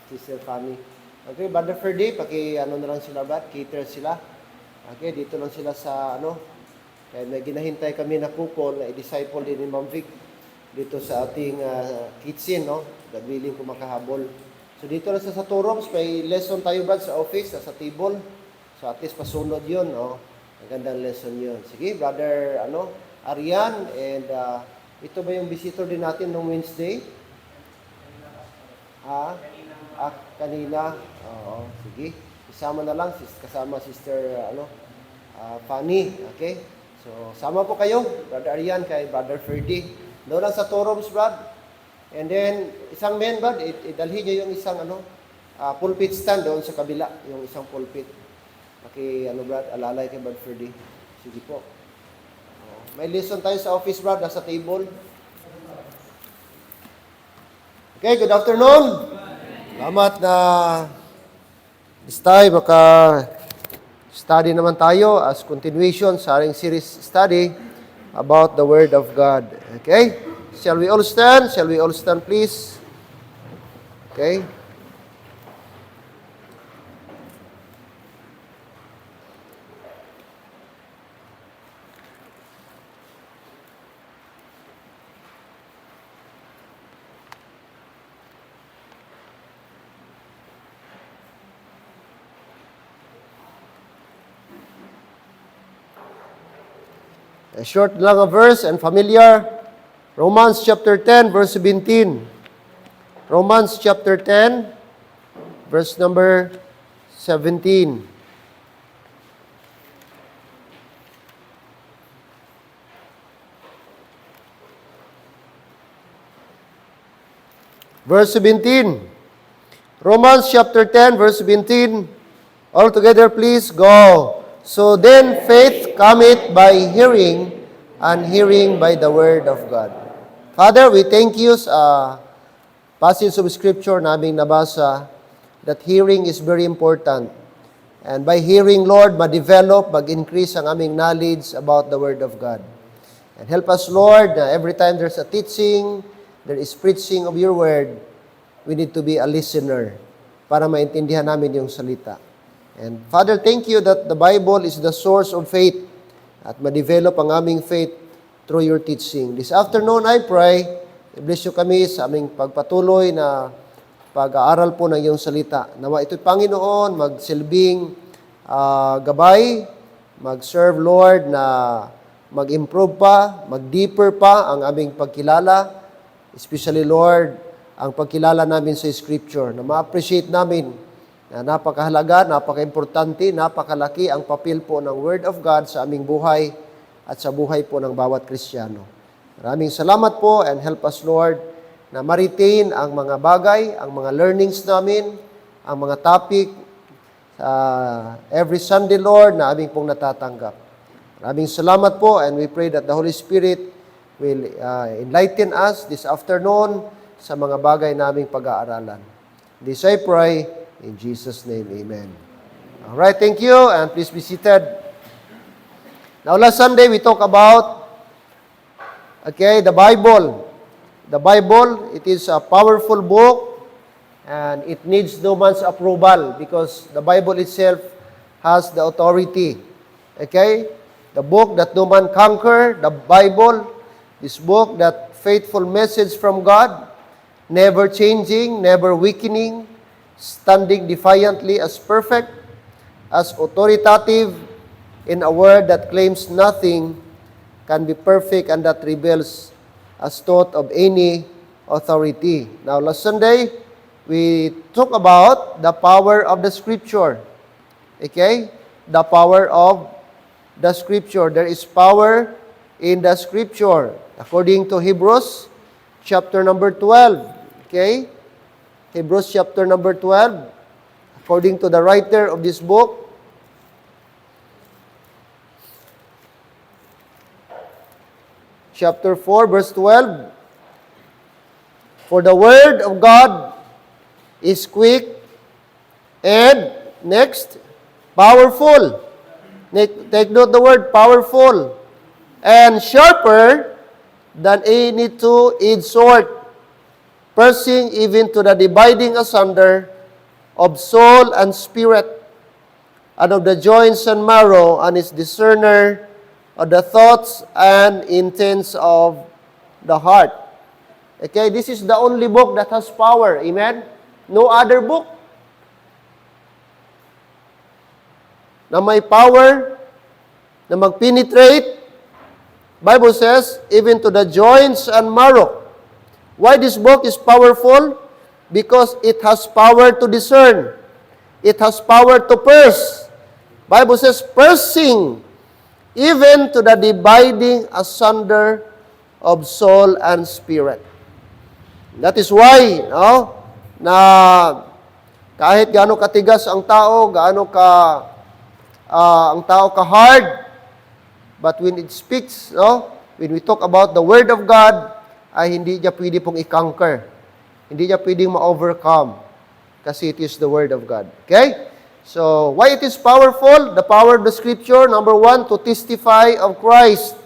Sister Fanny. Okay, Brother Ferdy, ano na lang sila, Brad, cater sila. Okay, dito lang sila sa, kaya may ginahintay kami na couple na i-disciple din ni Ma'am Vic dito sa ating kitchen, no? God willing kung makahabol. So dito lang sa Turons, may lesson tayo, Brad, sa office, sa table. So at least pasunod yun, no? Magandang lesson yun. Sige, Brother, Arian, and ito ba yung visitor din natin nung Wednesday? Kanina. Oo, sige. Isama na lang, kasama Sister, Fanny. Okay? So, sama po kayo, Brother Arian, kay Brother Ferdy. Doon lang sa Turons, Brad. And then, isang men, Brad, idalhin niyo yung isang, pulpit stand doon sa kabila, yung isang pulpit. Okay, Brad, alalay kay Brad Ferdy. Sige po. May lesson tayo sa office, Brad, nasa table. Okay, good afternoon. Salamat na this time maka-study naman tayo as continuation sa ating series study about the Word of God. Okay? Shall we all stand? Shall we all stand, please? Okay? A short lang a verse and familiar. Romans chapter 10, verse 17. Romans chapter 10, verse number 17. Verse 17. Romans chapter 10, verse 17. All together, please go. So then faith cometh by hearing, and hearing by the Word of God. Father, we thank you sa passage of Scripture na aming nabasa that hearing is very important. And by hearing, Lord, ma-develop, mag-increase ang aming knowledge about the Word of God. And help us, Lord, na every time there's a teaching, there is preaching of your Word, we need to be a listener para maintindihan namin yung salita. And Father, thank you that the Bible is the source of faith at ma-develop ang aming faith through your teaching. This afternoon, I pray, bless you kami sa aming pagpatuloy na pag-aaral po ng iyong salita. Nawa ito'y Panginoon, magsilbing gabay, mag-serve, Lord, na mag-improve pa, mag-deeper pa ang aming pagkilala, especially, Lord, ang pagkilala namin sa Scripture, na ma-appreciate namin na napakahalaga, napaka-importante, napakalaki ang papel po ng Word of God sa aming buhay at sa buhay po ng bawat Kristiyano. Maraming salamat po and help us, Lord, na ma-retain ang mga bagay, ang mga learnings namin, ang mga topic every Sunday, Lord, na aming pong natatanggap. Maraming salamat po and we pray that the Holy Spirit will enlighten us this afternoon sa mga bagay naming pag-aaralan. This I pray in Jesus' name, amen. All right, thank you, and please be seated. Now, last Sunday, we talked about, the Bible. The Bible, it is a powerful book, and it needs no man's approval because the Bible itself has the authority. Okay? The book that no man conquer, the Bible, this book, that faithful message from God, never changing, never weakening, standing defiantly as perfect, as authoritative in a word that claims nothing can be perfect and that rebels as taught of any authority. Now, last Sunday, we talked about the power of the Scripture. Okay? The power of the Scripture. There is power in the Scripture. According to Hebrews, chapter number 12. Okay? Hebrews chapter number 12, according to the writer of this book, chapter 4, verse 12, for the word of God is quick and, next, powerful. Take note the word powerful, and sharper than any two-edged sword, piercing even to the dividing asunder of soul and spirit, and of the joints and marrow, and is discerner of the thoughts and intents of the heart. Okay, this is the only book that has power. Amen? No other book na may power na mag-penetrate. Bible says, even to the joints and marrow. Why this book is powerful? Because it has power to discern. It has power to pierce. Bible says, piercing, even to the dividing asunder of soul and spirit. That is why, na kahit gaano katigas ang tao, gaano ang tao ka-hard, but when it speaks, when we talk about the Word of God, ay hindi niya pwede pong i-conquer. Hindi niya pwedeng ma-overcome. Kasi it is the Word of God. Okay? So, why it is powerful? The power of the Scripture, number 1, to testify of Christ.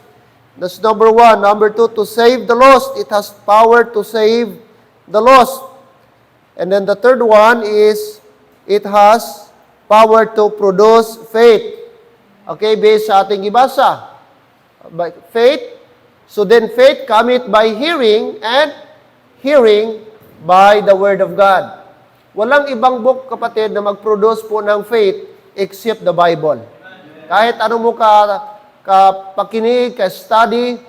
That's number 1. Number 2, to save the lost. It has power to save the lost. And then the third one is, it has power to produce faith. Okay, based sa ating ibasa. By faith. So then faith cometh by hearing, and hearing by the Word of God. Walang ibang book, kapatid, na mag-produce po ng faith except the Bible. Kahit ano mo kapakinig, ka-study,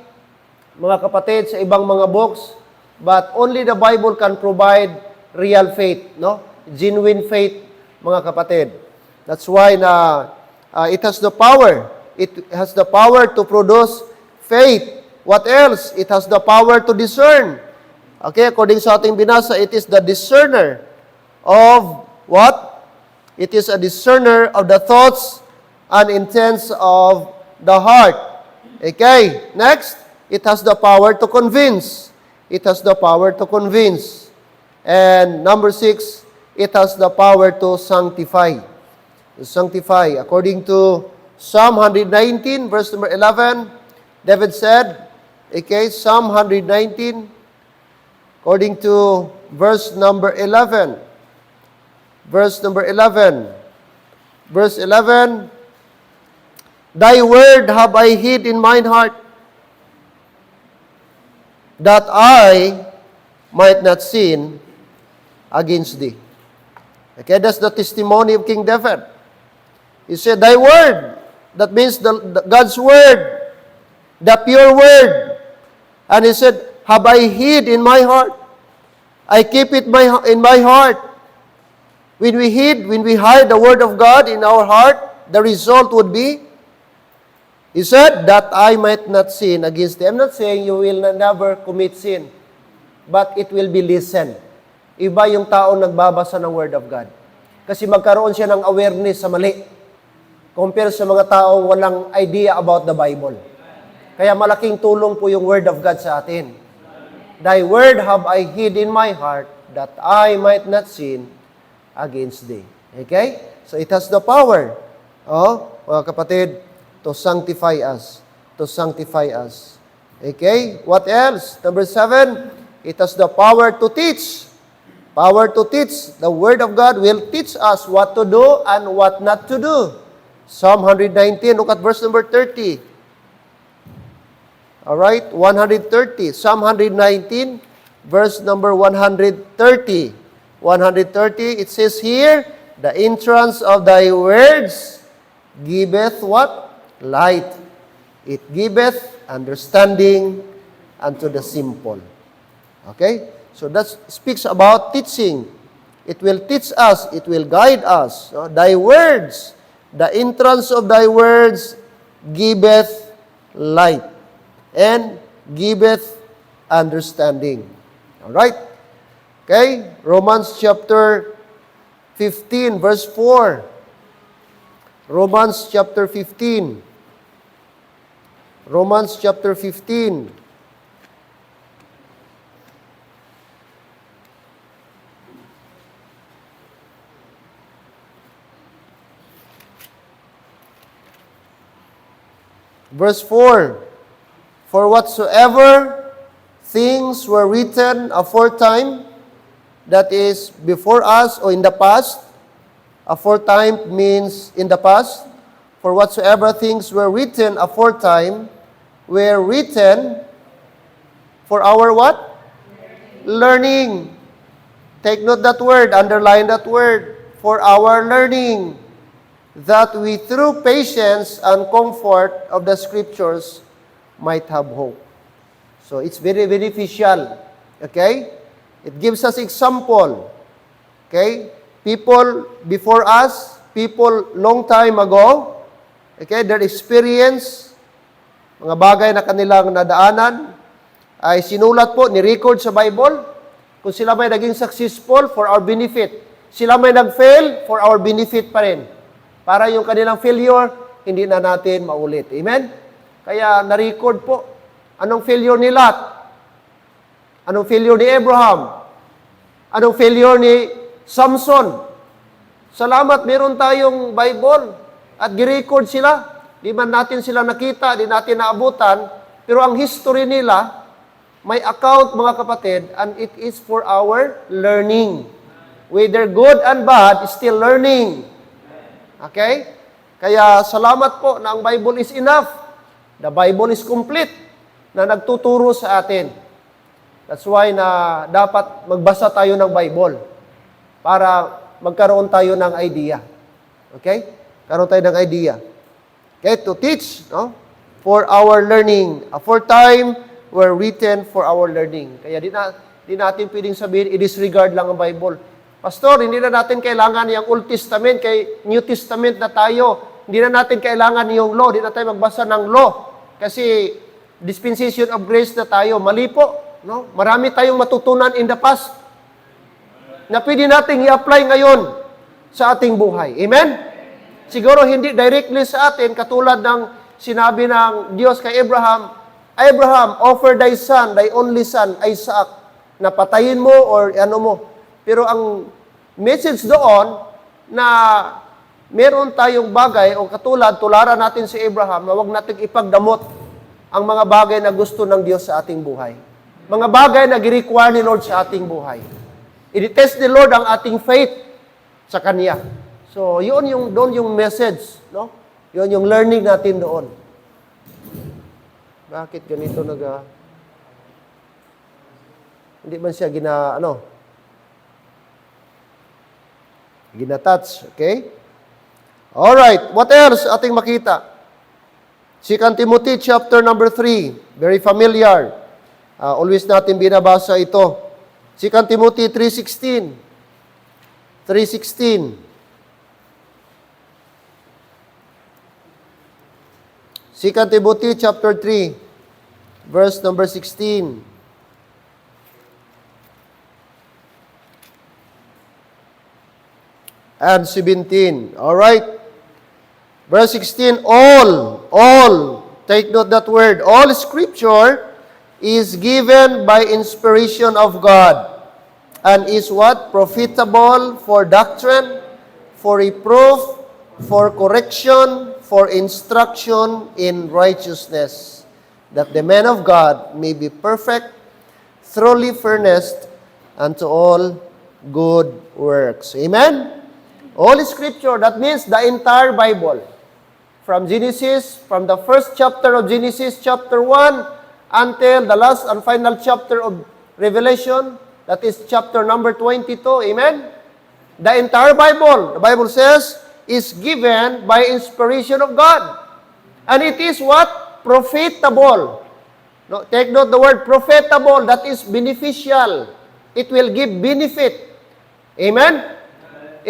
mga kapatid, sa ibang mga books, but only the Bible can provide real faith, genuine faith, mga kapatid. That's why it has the power. It has the power to produce faith. What else? It has the power to discern. Okay, according sa ating binasa, it is the discerner of what? It is a discerner of the thoughts and intents of the heart. Okay, next, it has the power to convince. It has the power to convince. And number 6, it has the power to sanctify. To sanctify. According to Psalm 119, verse number 11, David said, okay, Psalm 119, according to verse number 11. Verse number 11. Verse 11, Thy word have I hid in mine heart, that I might not sin against thee. Okay, that's the testimony of King David. He said, Thy word, that means the God's word, the pure word. And he said, have I hid in my heart? I keep it in my heart. When we hide the word of God in our heart, the result would be, he said, that I might not sin against thee. I'm not saying you will never commit sin, but it will be listened. Iba yung tao nagbabasa ng Word of God. Kasi magkaroon siya ng awareness sa mali. Compare sa mga tao walang idea about the Bible. Kaya malaking tulong po yung Word of God sa atin. Thy word have I hid in my heart, that I might not sin against thee. Okay? So it has the power, mga kapatid, to sanctify us. To sanctify us. Okay? What else? Number 7, it has the power to teach. Power to teach. The Word of God will teach us what to do and what not to do. Psalm 119, look at verse number 30. Alright, 130. Psalm 119, verse number 130. 130, it says here, the entrance of thy words giveth what? Light. It giveth understanding unto the simple. Okay? So that speaks about teaching. It will teach us. It will guide us. Thy words, the entrance of thy words giveth light and giveth understanding. All right? Okay? Romans chapter 15, verse 4. Romans chapter 15. Romans chapter 15. Verse 4, For whatsoever things were written aforetime, that is, before us or in the past, Aforetime means in the past. For whatsoever things were written aforetime were written for our what? Learning. Take note that word, underline that word. For our learning, that we through patience and comfort of the Scriptures might have hope. So it's very beneficial. Okay? It gives us example. Okay? People before us, people long time ago, okay, their experience, mga bagay na kanilang nadaanan, ay sinulat po, ni-record sa Bible. Kung sila may naging successful, for our benefit. Sila may nag-fail, for our benefit pa rin. Para yung kanilang failure, hindi na natin maulit. Amen? Kaya na-record po. Anong failure ni Lot? Anong failure ni Abraham? Anong failure ni Samson? Salamat, meron tayong Bible at gi-record sila. Di man natin sila nakita, di natin naabutan, pero ang history nila, may account mga kapatid, and it is for our learning. Whether good and bad, still learning. Okay? Kaya salamat po na ang Bible is enough. The Bible is complete na nagtuturo sa atin. That's why na dapat magbasa tayo ng Bible para magkaroon tayo ng idea. Okay? Karoon tayo ng idea. Okay? To teach, no? For our learning. Aforetime were written for our learning. Kaya di natin pwedeng sabihin, i-disregard lang ang Bible. Pastor, hindi na natin kailangan yung Old Testament, kay New Testament na tayo. Hindi na natin kailangan yung law, hindi na tayo magbasa ng law. Kasi dispensation of grace na tayo. Mali po. No? Marami tayong matutunan in the past na pwede nating i-apply ngayon sa ating buhay. Amen? Siguro hindi directly sa atin, katulad ng sinabi ng Diyos kay Abraham, Abraham, offer thy son, thy only son, Isaac, na patayin mo or ano mo. Pero ang message doon na meron tayong bagay o katulad, tularan natin si Abraham na huwag nating ipagdamot ang mga bagay na gusto ng Diyos sa ating buhay. Mga bagay na gi-require ni Lord sa ating buhay. I-test ni Lord ang ating faith sa Kanya. So, doon yung message, no? Yun yung learning natin doon. Bakit ganito hindi man siya ginatouch, okay? Alright, what else ating makita? 2 Timothy chapter number 3, very familiar. Always natin binabasa ito. 2 Timothy 3:16. 3:16. 2 Timothy chapter 3, verse number 16. And 17. All right. Verse 16, all, take note that word, all Scripture is given by inspiration of God and is what? Profitable for doctrine, for reproof, for correction, for instruction in righteousness, that the man of God may be perfect, thoroughly furnished unto all good works. Amen? All Scripture, that means the entire Bible. From Genesis, from the first chapter of Genesis, chapter 1, until the last and final chapter of Revelation, that is chapter number 22. Amen? The entire Bible, the Bible says, is given by inspiration of God. And it is what? Profitable. No, take note the word profitable, that is beneficial. It will give benefit. Amen?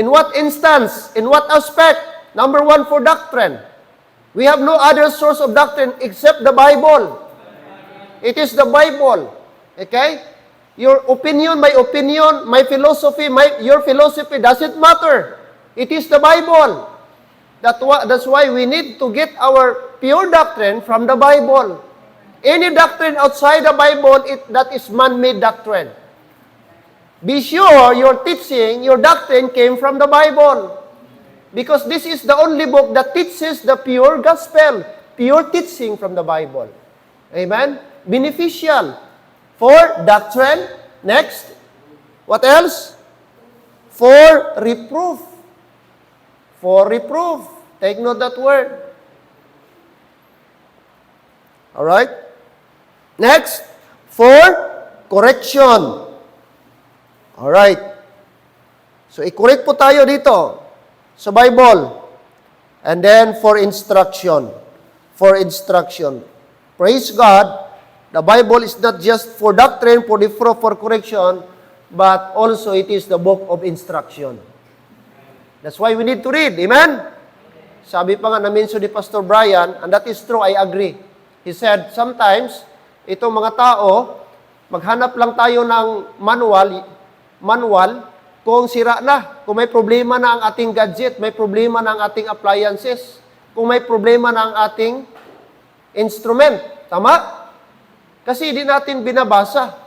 In what instance? In what aspect? Number one, for doctrine. We have no other source of doctrine except the Bible. It is the Bible. Okay? Your opinion, my philosophy, your philosophy doesn't matter. It is the Bible. That's why we need to get our pure doctrine from the Bible. Any doctrine outside the Bible, that is man-made doctrine. Be sure your teaching, your doctrine came from the Bible. Because this is the only book that teaches the pure gospel, pure teaching from the Bible. Amen? Beneficial for doctrine. Next. What else? For reproof. For reproof. Take note that word. Alright? Next, for correction. Alright. So, i-correct po tayo dito sa Bible. And then, for instruction. For instruction. Praise God, the Bible is not just for doctrine, for reproof, for correction, but also it is the book of instruction. That's why we need to read. Amen? Sabi pa nga na-mention ni Pastor Brian, and that is true, I agree. He said, sometimes, itong mga tao, maghanap lang tayo ng manual, kung sira na, kung may problema na ang ating gadget, may problema na ang ating appliances, kung may problema na ang ating instrument. Tama? Kasi hindi natin binabasa.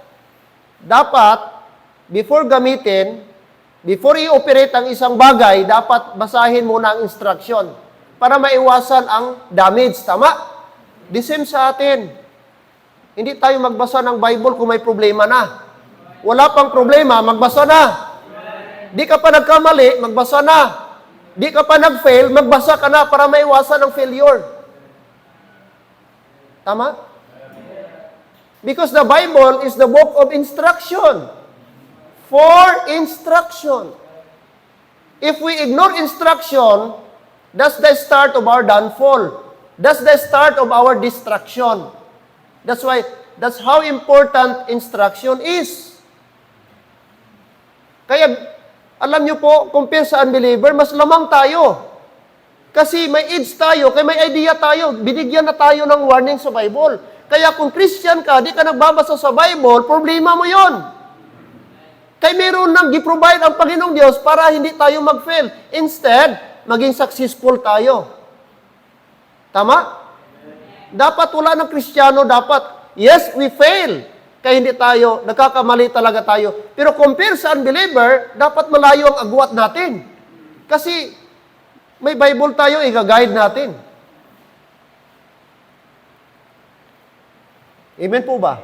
Dapat, before gamitin, before i-operate ang isang bagay, dapat basahin muna ang instruction para maiwasan ang damage. Tama? The same sa atin. Hindi tayo magbasa ng Bible kung may problema na. Wala pang problema, magbasa na. Di ka pa nagkamali, magbasa na. Di ka pa nag-fail, magbasa ka na para maiwasan ang failure. Tama? Because the Bible is the book of instruction. For instruction. If we ignore instruction, that's the start of our downfall. That's the start of our destruction. That's how important instruction is. Kaya, alam niyo po, compare sa unbeliever, mas lamang tayo. Kasi may age tayo, kaya may idea tayo, binigyan na tayo ng warning sa Bible. Kaya kung Christian ka, di ka nagbabasa sa Bible, problema mo yon. Kaya meron nang gi-provide ang Panginoong Diyos para hindi tayo mag-fail. Instead, maging successful tayo. Tama? Dapat wala ng Kristiyano, dapat, yes, we fail. Kaya hindi tayo, nagkakamali talaga tayo. Pero compare sa unbeliever, dapat malayo ang agwat natin. Kasi may Bible tayo, i-guide natin. Amen po ba?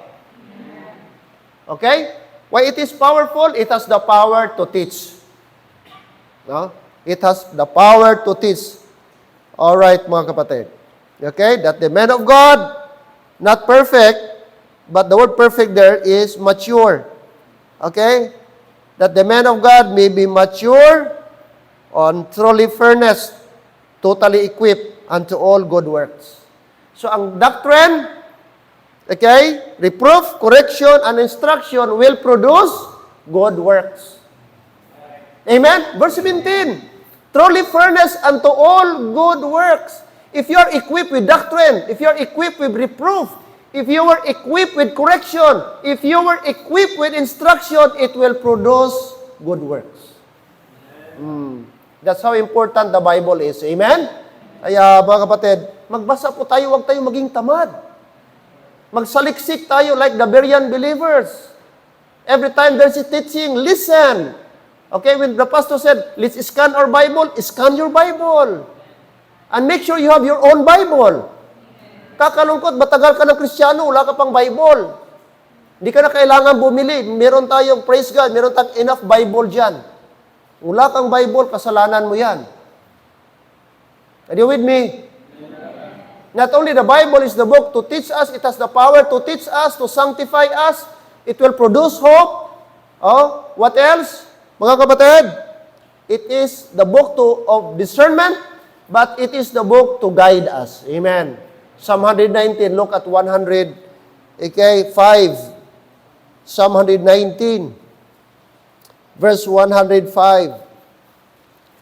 Okay? Why it is powerful? It has the power to teach. No? It has the power to teach. Alright, mga kapatid. Okay? That the man of God, not perfect, but the word perfect there is mature. Okay? That the man of God may be mature on truly furnished, totally equipped unto all good works. So, ang doctrine, okay, reproof, correction, and instruction will produce good works. Amen? Verse 17, truly furnished unto all good works. If you are equipped with doctrine, if you are equipped with reproof, if you were equipped with correction, if you were equipped with instruction, it will produce good works. That's how important the Bible is. Amen? Kaya mga kapatid, magbasa po tayo, huwag tayo maging tamad. Magsaliksik tayo like the Berean believers. Every time there's a teaching, listen. Okay, when the pastor said, let's scan our Bible, scan your Bible. And make sure you have your own Bible. Kakalungkot, matagal ka ng Kristiyano, wala ka pang Bible. Hindi ka na kailangan bumili. Meron tayong, praise God, meron tayong enough Bible dyan. Wala kang Bible, kasalanan mo yan. Are you with me? Not only the Bible is the book to teach us, it has the power to teach us, to sanctify us. It will produce hope. Oh, what else? Mga kapatid, it is the book of discernment, but it is the book to guide us. Amen. Psalm 119, look at 100, okay, 5. Psalm 119, verse 105.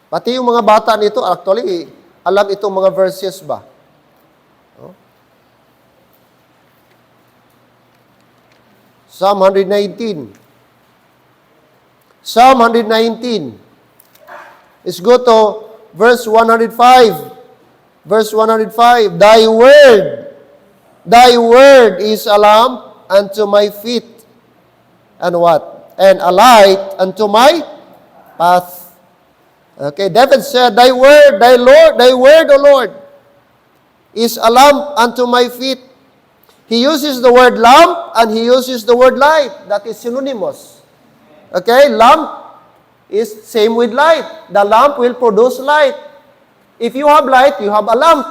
Pati yung mga bata nito, actually, alam itong mga verses ba? Oh. Psalm 119. Psalm 119. Let's go to verse 105. Verse 105, Thy word is a lamp unto my feet, and what? And a light unto my path. Okay, David said, Thy word, O Lord, is a lamp unto my feet. He uses the word lamp and he uses the word light. That is synonymous. Okay, lamp is same with light. The lamp will produce light. If you have light, you have a lamp.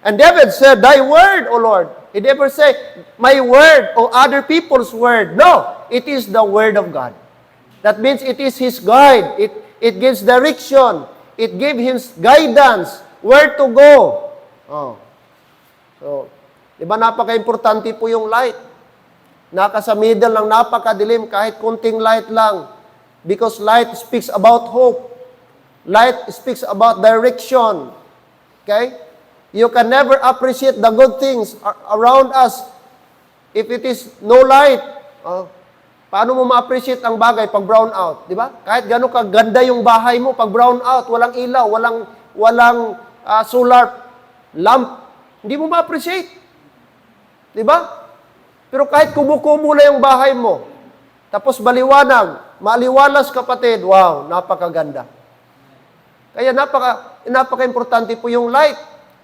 And David said, Thy word, O Lord. He never say, my word or other people's word. No, it is the word of God. That means it is His guide. It gives direction. It gives Him guidance. Where to go. Oh. So, di ba napaka-importante po yung light? Naka sa middle ng napakadilim, kahit kunting light lang. Because light speaks about hope. Light speaks about direction. Okay? You can never appreciate the good things around us if it is no light. Paano mo ma-appreciate ang bagay pag brown out? Di ba? Kahit gano'ng kaganda yung bahay mo, pag brown out, walang ilaw, walang solar lamp, hindi mo ma-appreciate. Di ba? Pero kahit kumukumo na yung bahay mo, tapos maliwalas kapatid, wow, napakaganda. Kaya napaka-importante po yung light.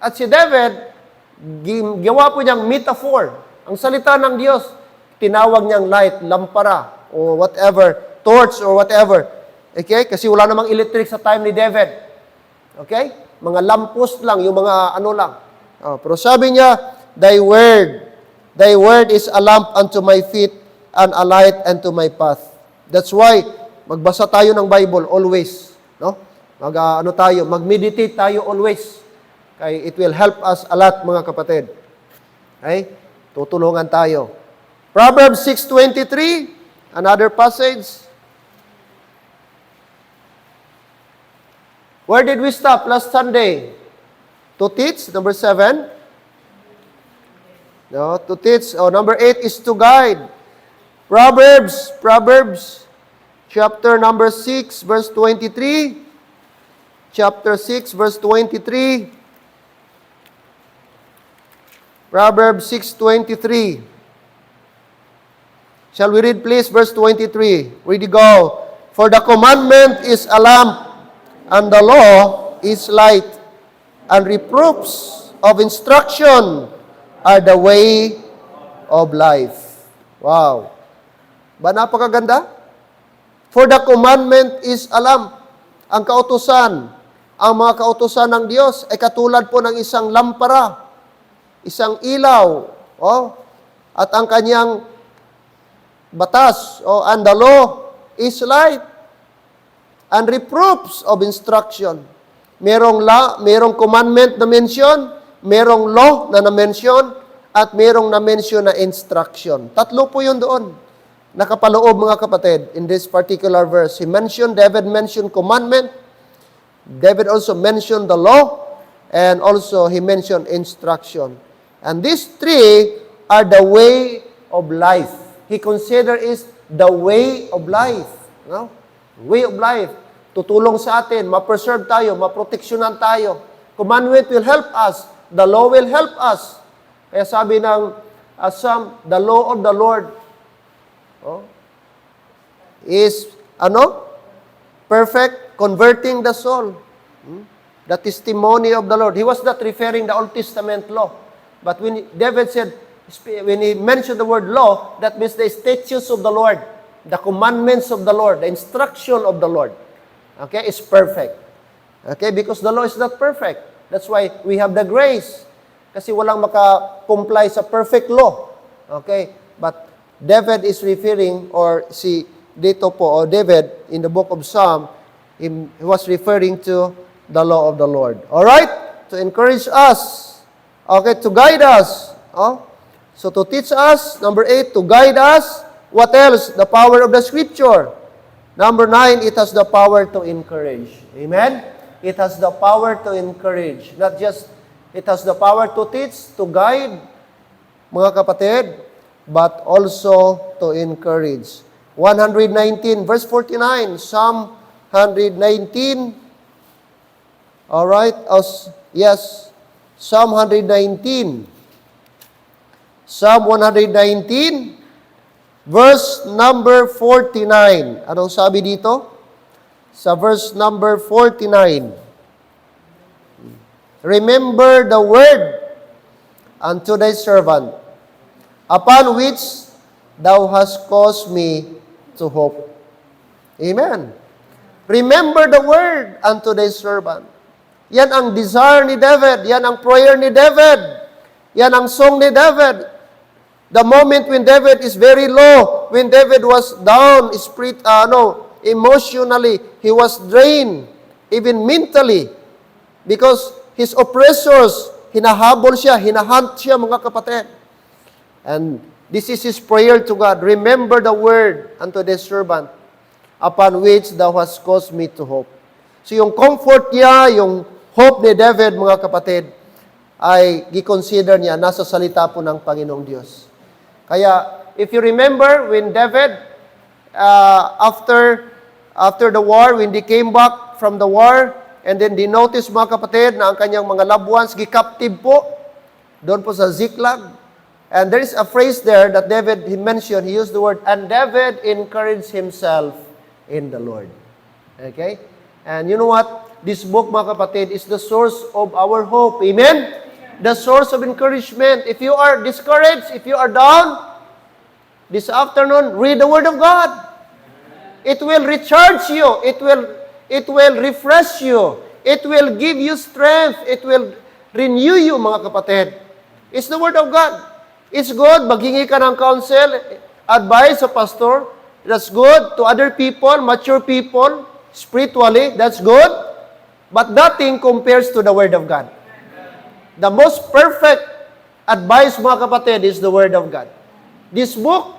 At si David, gawa po niyang metaphor. Ang salita ng Diyos, tinawag niyang light, lampara, or whatever, torch or whatever. Okay? Kasi wala namang electric sa time ni David. Okay? Mga lamppost lang, yung mga ano lang. Pero sabi niya, Thy word is a lamp unto my feet and a light unto my path. That's why, magbasa tayo ng Bible always. No? Mag-meditate tayo always. Okay? It will help us a lot, mga kapatid. Okay? Tutulungan tayo. Proverbs 6:23, another passage. Where did we stop last Sunday? To teach, number 7. No, to teach. Number 8 is to guide. Proverbs, chapter number 6, verse 23. Chapter 6, verse 23. Proverbs 6:23. Shall we read please verse 23? Read it go. For the commandment is a lamp, and the law is light, and reproofs of instruction are the way of life. Wow. Ba napakaganda? For the commandment is a lamp. Ang kautusan, ang mga kautusan ng Diyos ay katulad po ng isang lampara. Isang ilaw, at ang kanyang batas, and the law is light, and reproofs of instruction. Merong commandment na mention, merong law na na-mention, at merong na-mention na instruction. Tatlo po yun doon. Nakapaloob, mga kapatid, in this particular verse. David mentioned commandment, David also mentioned the law, and also he mentioned instruction. And these three are the way of life. He considered it the way of life. No? Way of life. Tutulong sa atin, ma-preserve tayo, ma-proteksyonan tayo. Commandment will help us. The law will help us. Kaya sabi ng the law of the Lord is, perfect, converting the soul. The testimony of the Lord. He was not referring the Old Testament law. But when David said, when he mentioned the word law, that means the statutes of the Lord, the commandments of the Lord, the instruction of the Lord. Okay, is perfect. Okay, because the law is not perfect. That's why we have the grace. Kasi walang maka-comply sa perfect law. Okay, but David is referring, David, in the book of Psalm, he was referring to the law of the Lord. Alright? To encourage us. Okay, to guide us. So to teach us, number 8, to guide us. What else? The power of the Scripture. Number 9, it has the power to encourage. Amen? It has the power to encourage. Not just, it has the power to teach, to guide, mga kapatid, but also to encourage. 119, verse 49, Psalm 119. Alright, yes, Psalm 119. Psalm 119, verse number 49. Anong sabi dito? Sa verse number 49. Remember the word unto thy servant, upon which thou hast caused me to hope. Amen. Remember the word unto thy servant. Yan ang desire ni David. Yan ang prayer ni David. Yan ang song ni David. The moment when David is very low, when David was down, emotionally, he was drained, even mentally, because his oppressors, hinahabol siya, hinahunt siya, mga kapatid. And this is his prayer to God. Remember the word unto thy servant, upon which thou hast caused me to hope. So yung comfort niya, yung hope ni David, mga kapatid, ay giconsider niya, nasa salita po ng Panginoong Diyos. Kaya, if you remember, when David, after the war, when they came back from the war, and then they noticed, mga kapatid, na ang kanyang mga loved ones, gi-captive po, doon po sa Ziklag. And there is a phrase there that David, he mentioned, he used the word, and David encouraged himself in the Lord. Okay? And you know what? This book, mga kapatid, is the source of our hope. Amen? The source of encouragement. If you are discouraged, if you are down, this afternoon, read the Word of God. It will recharge you. It will refresh you. It will give you strength. It will renew you, mga kapatid. It's the Word of God. It's good. Maghingi ka ng counsel, advice sa pastor. That's good. To other people, mature people, spiritually, that's good. But nothing compares to the Word of God. The most perfect advice, mga kapatid, is the Word of God. This book,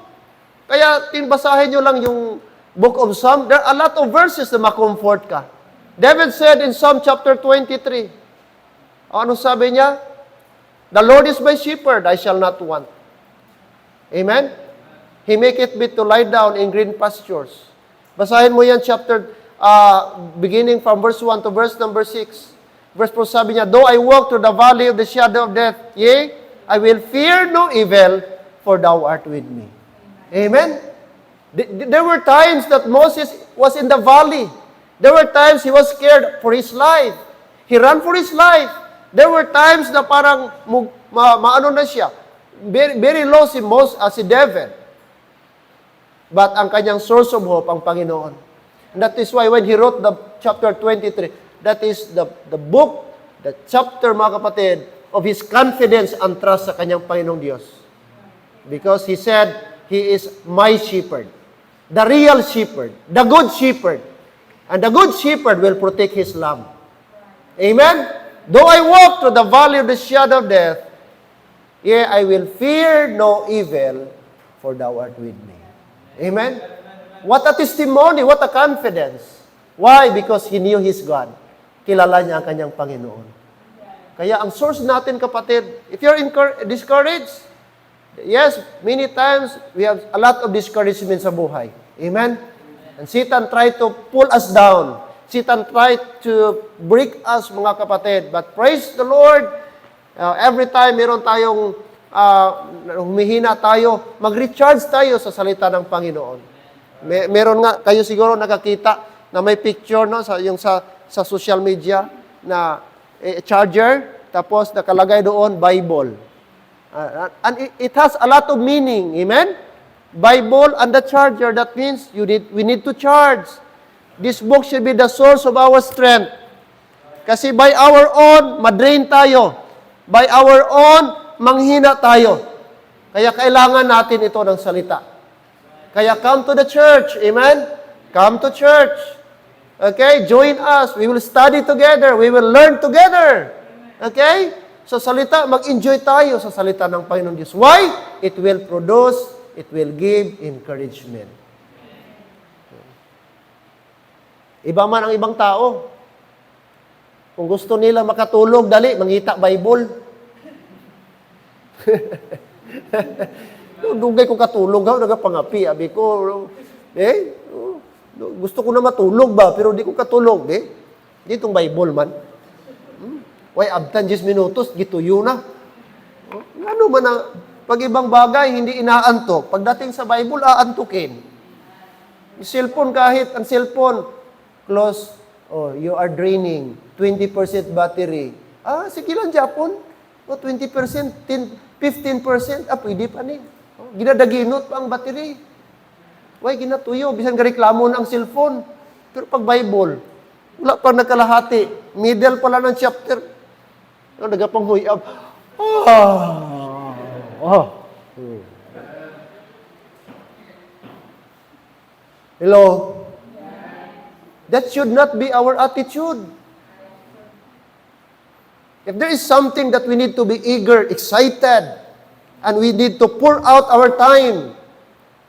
kaya tinbasahin nyo lang yung book of Psalm, there are a lot of verses na makomfort ka. David said in Psalm chapter 23, ano sabi niya? The Lord is my shepherd, I shall not want. Amen? He maketh me to lie down in green pastures. Basahin mo yan beginning from verse 1 to verse number 6. Verse 4 sabi niya, though I walk through the valley of the shadow of death, yea, I will fear no evil, for thou art with me. Amen? There were times that Moses was in the valley. There were times he was scared for his life. He ran for his life. There were times na parang maano na siya. Very, very low si David. But ang kanyang source of hope, ang Panginoon. And that is why when he wrote the chapter 23, that is the book, the chapter, mga kapatid, of his confidence and trust sa kanyang Panginoong Diyos. Because he said, he is my shepherd. The real shepherd. The good shepherd. And the good shepherd will protect his lamb. Amen? Though I walk through the valley of the shadow of death, yea, I will fear no evil, for thou art with me. Amen? What a testimony, what a confidence. Why? Because he knew his God. Kilala niya ang kanyang Panginoon. Kaya ang source natin, kapatid, if you're discouraged, yes, many times we have a lot of discouragement sa buhay. Amen? And Satan try to pull us down. Satan try to break us, mga kapatid. But praise the Lord, every time meron tayong humihina tayo, mag-recharge tayo sa salita ng Panginoon. Meron nga, kayo siguro nakakita na may picture no, sa social media na charger, tapos nakalagay doon, Bible. And it has a lot of meaning. Amen? Bible and the charger, that means we need to charge. This book should be the source of our strength. Kasi by our own, madrain tayo. By our own, manghina tayo. Kaya kailangan natin ito ng salita. Kaya come to the church. Amen? Come to church. Okay? Join us. We will study together. We will learn together. Okay? Sa salita, mag-enjoy tayo sa salita ng Panginoon Diyos. Why? It will produce, it will give encouragement. Iba man ang ibang tao. Kung gusto nila makatulog, dali, mangita Bible. Dugay ko katulog, nagapangapi. Abi ko, gusto ko na matulog ba, pero di ko katulog. Ditong Bible man. Why, abtan 10 minutos, gituyo na. Ano man na, pag ibang bagay, hindi inaantok. Pagdating sa Bible, aantukin. Yung cellphone, kahit ang cellphone, close, you are draining, 20% battery. Sige lang, Japon. 20%, 15%, pwede pa ni. Ginadaginot pa ang battery. Why, ginatuyo. Bisan reklamo na ang cellphone. Pero pag Bible, Wala pa nagkalahati. Middle pala ng chapter. Nagapang-huyab. Hello? That should not be our attitude. If there is something that we need to be eager, excited, and we need to pour out our time,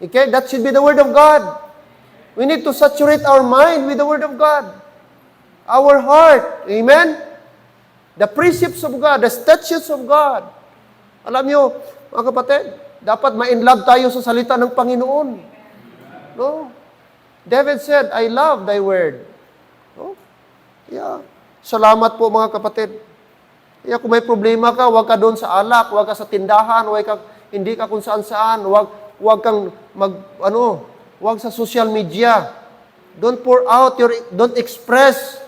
okay, that should be the Word of God. We need to saturate our mind with the Word of God. Our heart, amen? The precepts of God, the statutes of God. Alam nyo, mga kapatid, dapat ma-inlove tayo sa salita ng Panginoon. No? David said, I love thy word. No? Yeah. Salamat po mga kapatid. Kaya kung may problema ka, huwag ka doon sa alak, huwag ka sa tindahan, hindi ka kung saan-saan, huwag kang huwag sa social media. Don't pour out don't express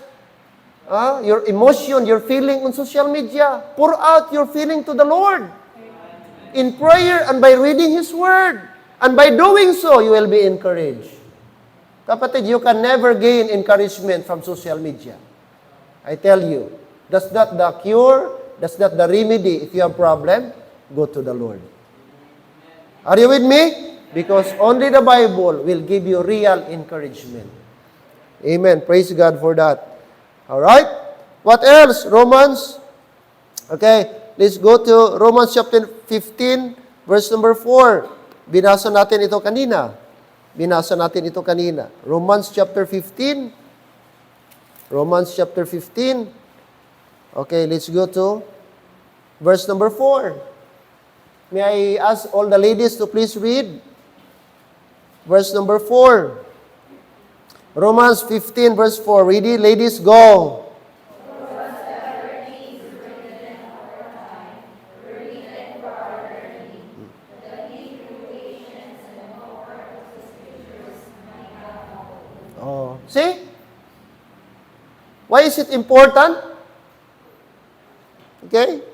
your emotion, your feeling on social media. Pour out your feeling to the Lord. In prayer and by reading His Word. And by doing so, you will be encouraged. Kapatid, you can never gain encouragement from social media. I tell you, that's not the cure, that's not the remedy. If you have problem, go to the Lord. Are you with me? Because only the Bible will give you real encouragement. Amen. Praise God for that. All right? What else? Romans. Okay, let's go to Romans chapter 15, verse number 4. Binasa natin ito kanina. Romans chapter 15. Romans chapter 15. Okay, let's go to verse number 4. May I ask all the ladies to please read verse number 4. Romans 15, verse 4. Ready? Ladies, go. See? Why is it important? Okay?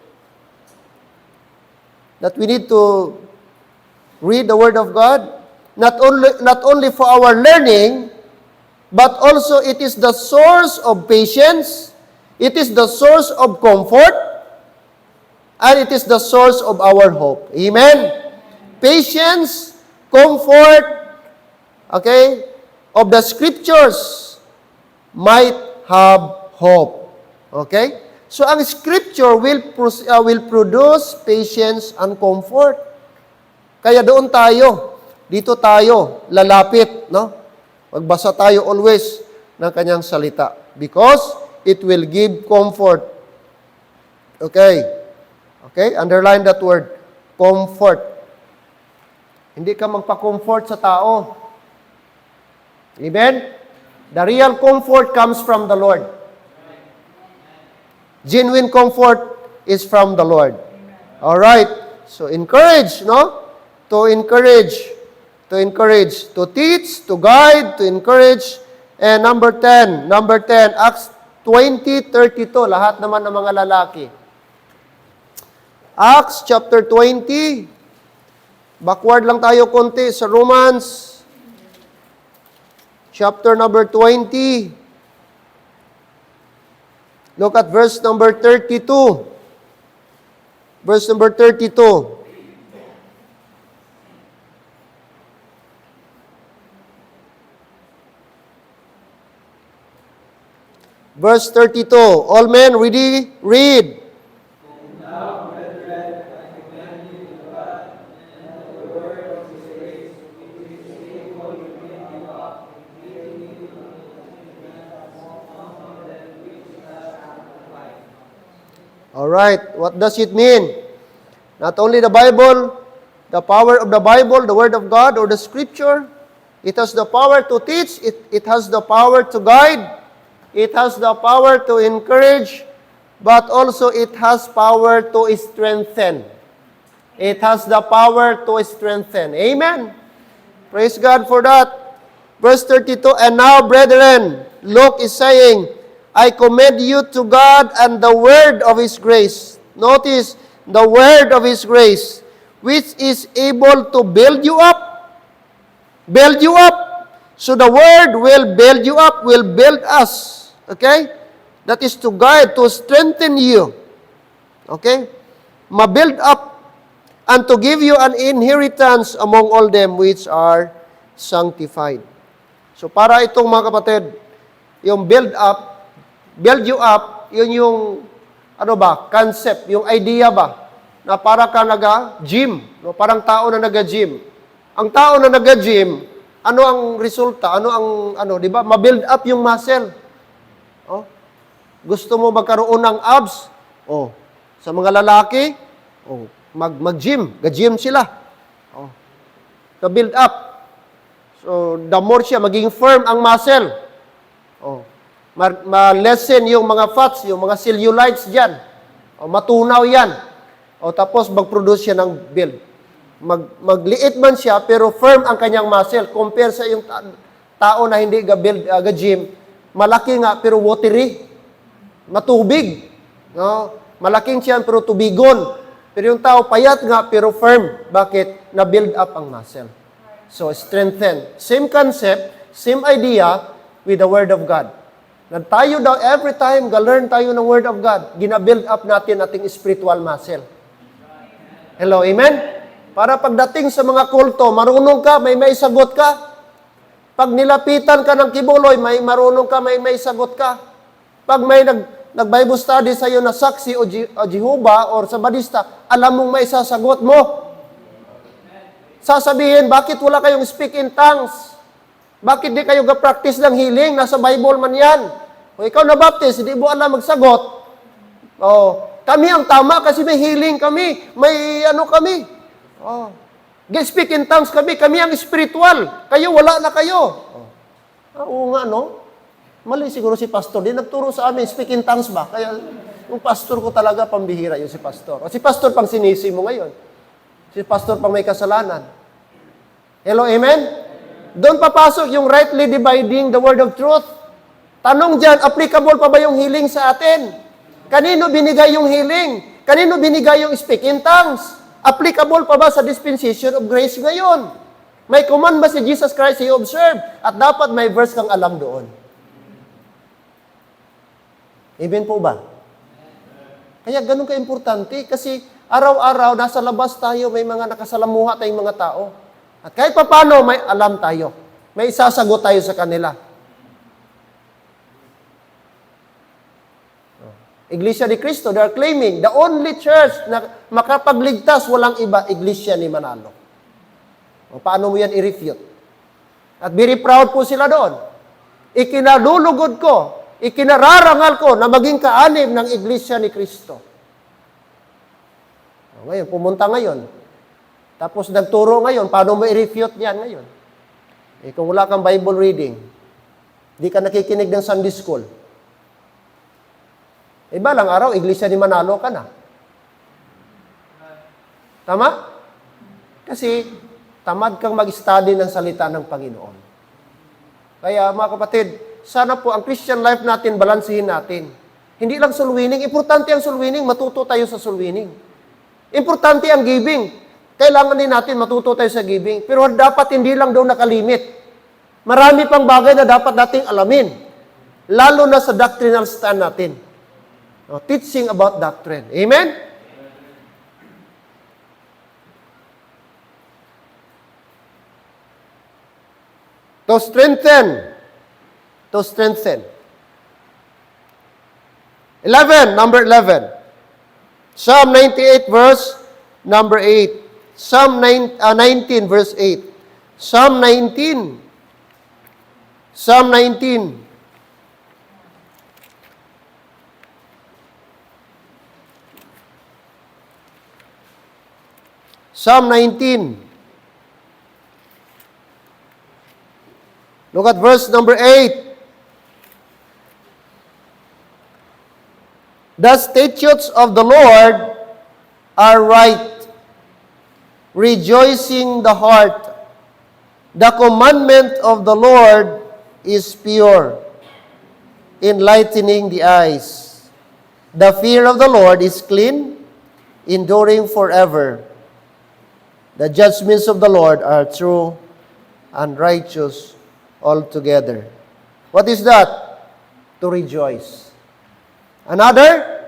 That we need to read the Word of God, not only for our learning, but also it is the source of patience, it is the source of comfort, and it is the source of our hope. Amen? Patience, comfort, okay, of the Scriptures might have hope. Okay? So, ang Scripture will produce patience and comfort. Kaya doon tayo, dito tayo, lalapit, no? Magbasa tayo always ng kanyang salita. Because it will give comfort. Okay? Okay? Underline that word. Comfort. Hindi ka magpa-comfort sa tao. Amen? The real comfort comes from the Lord. Genuine comfort is from the Lord. All right. So encourage, no? To encourage, to teach, to guide, to encourage. And number 10, Acts 20:32, lahat naman ng mga lalaki. Acts chapter 20. Backward lang tayo konti sa Romans chapter number 20. Look at verse number 32. Verse number 32. Verse 32. All men ready? Read. All right, what does it mean? Not only the Bible, the power of the Bible, the Word of God, or the Scripture, it has the power to teach, it has the power to guide, it has the power to encourage, but also it has power to strengthen. It has the power to strengthen. Amen? Praise God for that. Verse 32, and now, brethren, Luke is saying, I commend you to God and the word of His grace. Notice, the word of His grace, which is able to build you up. Build you up. So the word will build you up, will build us. Okay? That is to guide, to strengthen you. Okay? Ma-build up and to give you an inheritance among all them which are sanctified. So para itong mga kapatid, yung build you up, yun yung, concept, yung idea ba, na para ka naga-gym, no? Parang tao na naga-gym. Ang tao na naga-gym, ano ang resulta? Di ba? Ma-build up yung muscle. Oh. Gusto mo magkaroon ng abs? Oh. Sa mga lalaki, mag-gym, ga-gym sila. Oh. Ka-build up. So, the more siya, maging firm ang muscle. Oh. Ma-lessen yung mga fats, yung mga cellulites dyan. O, matunaw yan. O, tapos mag-produce siya ng build. Magliit man siya, pero firm ang kanyang muscle. Compare sa yung tao na hindi ga-build, ga-gym, malaki nga, pero watery. Matubig. No? Malaking siyan, pero tubigon. Pero yung tao, payat nga, pero firm. Bakit? Na-build up ang muscle. So, strengthen. Same concept, same idea with the Word of God. Na tayo daw, every time, learn tayo ng Word of God, gina-build up natin ating spiritual muscle. Hello, amen? Para pagdating sa mga kulto, marunong ka, may sagot ka. Pag nilapitan ka ng kibuloy, may marunong ka, may sagot ka. Pag may nag-Bible study sa iyo na saksi o Jehovah or sa Badista, alam mong may sasagot mo. Sasabihin, bakit wala kayong speak in tongues? Bakit di kayo ga-practice ng healing? Nasa Bible man yan. O ikaw na-baptist, hindi mo alam magsagot. O, kami ang tama kasi may healing kami. May kami. O, speak in tongues kami ang spiritual. Kayo, wala na kayo. Oo nga, no? Mali siguro si pastor. Di nagturo sa amin, speak in tongues ba? Kaya, yung pastor ko talaga pambihira yun si pastor. O si pastor pang sinisi mo ngayon. Si pastor pang may kasalanan. Hello, amen? Doon papasok yung rightly dividing the word of truth. Tanong dyan, applicable pa ba yung healing sa atin? Kanino binigay yung healing? Kanino binigay yung speak in tongues? Applicable pa ba sa dispensation of grace ngayon? May command ba si Jesus Christ you observe? At dapat may verse kang alam doon. Amen po ba? Kaya ganun ka-importante kasi araw-araw nasa labas tayo, may mga nakasalamuha tayong mga tao. At kahit papano, may alam tayo. May isasagot tayo sa kanila. Iglesia ni Cristo, they are claiming the only church na makapagligtas, walang iba, Iglesia ni Manalo. O, paano mo yan i-refute? At very proud po sila doon. Ikinalulugod ko, ikinararangal ko na maging kaanib ng Iglesia ni Cristo. O, ngayon, pumunta ngayon. Tapos nagturo ngayon, paano mo i-refute yan ngayon? Kung wala kang Bible reading, di ka nakikinig ng Sunday School, balang araw, Iglesia ni Manalo ka na. Tama? Kasi, tamad kang mag-study ng salita ng Panginoon. Kaya, mga kapatid, sana po ang Christian life natin, balansihin natin. Hindi lang soul winning. Importante ang soul winning, matuto tayo sa soul winning. Importante ang giving. Kailangan din natin matuto tayo sa giving. Pero dapat hindi lang daw nakalimit. Marami pang bagay na dapat nating alamin. Lalo na sa doctrinal stand natin. Teaching about doctrine. Amen? To strengthen. 11, number 11. Psalm 98 verse number 8. Psalm 19 verse 8. Psalm 19. Psalm 19. Psalm 19. Look at verse number 8. The statutes of the Lord are right, rejoicing the heart. The commandment of the Lord is pure, enlightening the eyes. The fear of the Lord is clean, enduring forever. The judgments of the Lord are true and righteous altogether. What is that? To to rejoice. Another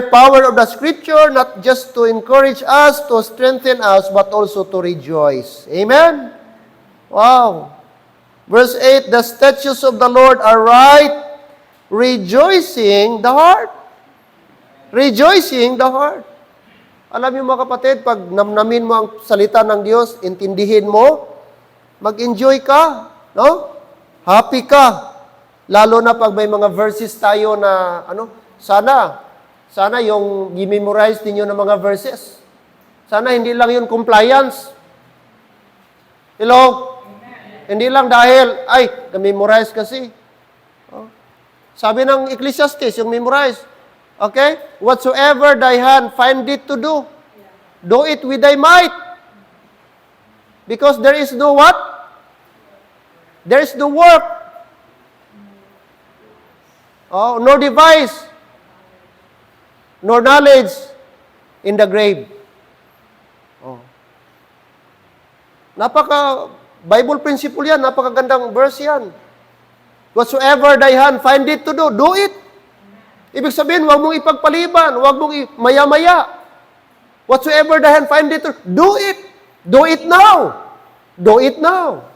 power of the Scripture, not just to encourage us, to strengthen us, but also to rejoice. Amen? Wow. Verse 8, the statutes of the Lord are right, rejoicing the heart. Rejoicing the heart. Alam niyo mga kapatid, pag namnamin mo ang salita ng Diyos, intindihin mo, mag-enjoy ka, no? Happy ka. Lalo na pag may mga verses tayo na, sana yung i-memorize ninyo ng mga verses. Sana hindi lang yun compliance. Hello? Hindi lang dahil, na-memorize kasi. Oh. Sabi ng Ecclesiastes, yung memorize. Okay? Whatsoever thy hand find it to do, do it with thy might. Because there is no what? There is no work. Oh, nor device, nor knowledge in the grave. Oh. Bible principle yan, napakagandang verse yan. Whatsoever thy hand find it to do it. Ibig sabihin, huwag mong ipagpaliban, huwag mong maya-maya. Whatsoever thy hand find it to do it. Do it now. Do it now.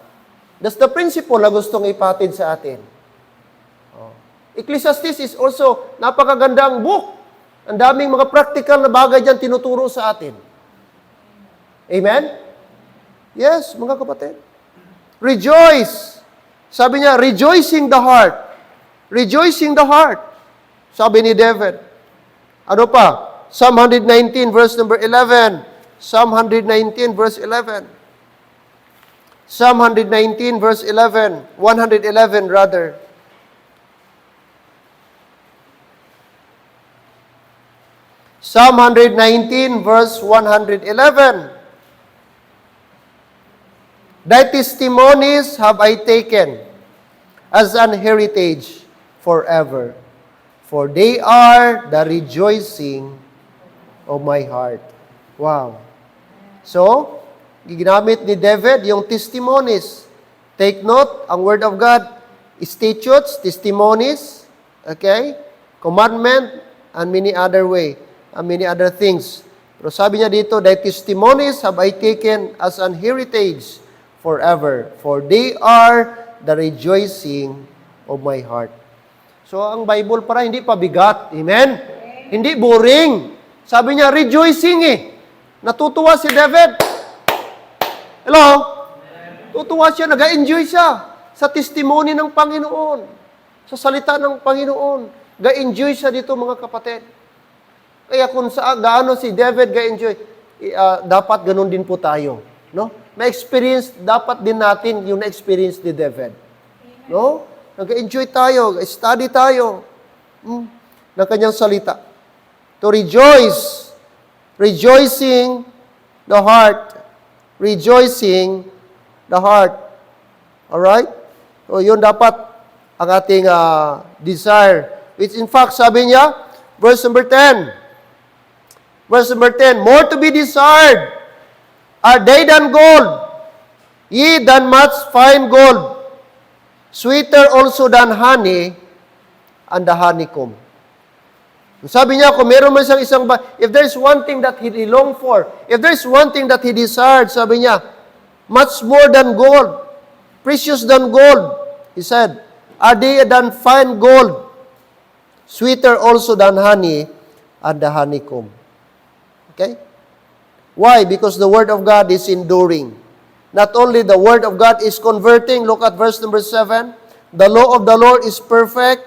That's the principle na gustong ipatid sa atin. Oh. Ecclesiastes is also napakagandang book. Ang daming mga practical na bagay dyan tinuturo sa atin. Amen? Yes, mga kapatid. Rejoice. Sabi niya, rejoicing the heart. Rejoicing the heart. Sabi ni David. Ano pa? Psalm 119 verse number 11. Psalm 119 verse 11. Psalm 119 verse 11. 111 rather. Psalm 119 verse 111. Thy testimonies have I taken as an heritage forever, for they are the rejoicing of my heart. Wow. So, ginamit ni David yung testimonies. Take note, ang Word of God, statutes, testimonies, okay, commandment, and many other things. Pero sabi niya dito, thy testimonies have I taken as an heritage forever, for they are the rejoicing of my heart. So, ang Bible para hindi pa bigat. Amen? Hindi boring. Sabi niya, rejoicing Natutuwa si David. Hello? Tutuwa siya, nag-enjoy siya sa testimony ng Panginoon, sa salita ng Panginoon. Ga-enjoy siya dito, mga kapatid. Kaya kung gaano si David ga-enjoy, dapat ganun din po tayo. No? May experience, dapat din natin yung na-experience ni David. No? Nag-enjoy tayo, study tayo ng kanyang salita. To rejoice, rejoicing the heart, rejoicing the heart. Alright? So, yun dapat ang ating desire. Which in fact, sabi niya, verse number 10, more to be desired are they than gold, ye than much fine gold, sweeter also than honey, and the honeycomb. Sabi niya, kung meron man siyang if there's one thing that he longed for, if there's one thing that he desired, sabi niya, much more than gold, precious than gold, he said, are they than fine gold, sweeter also than honey, and the honeycomb. Okay? Why? Because the Word of God is enduring. Not only the Word of God is converting, look at verse number 7, the law of the Lord is perfect,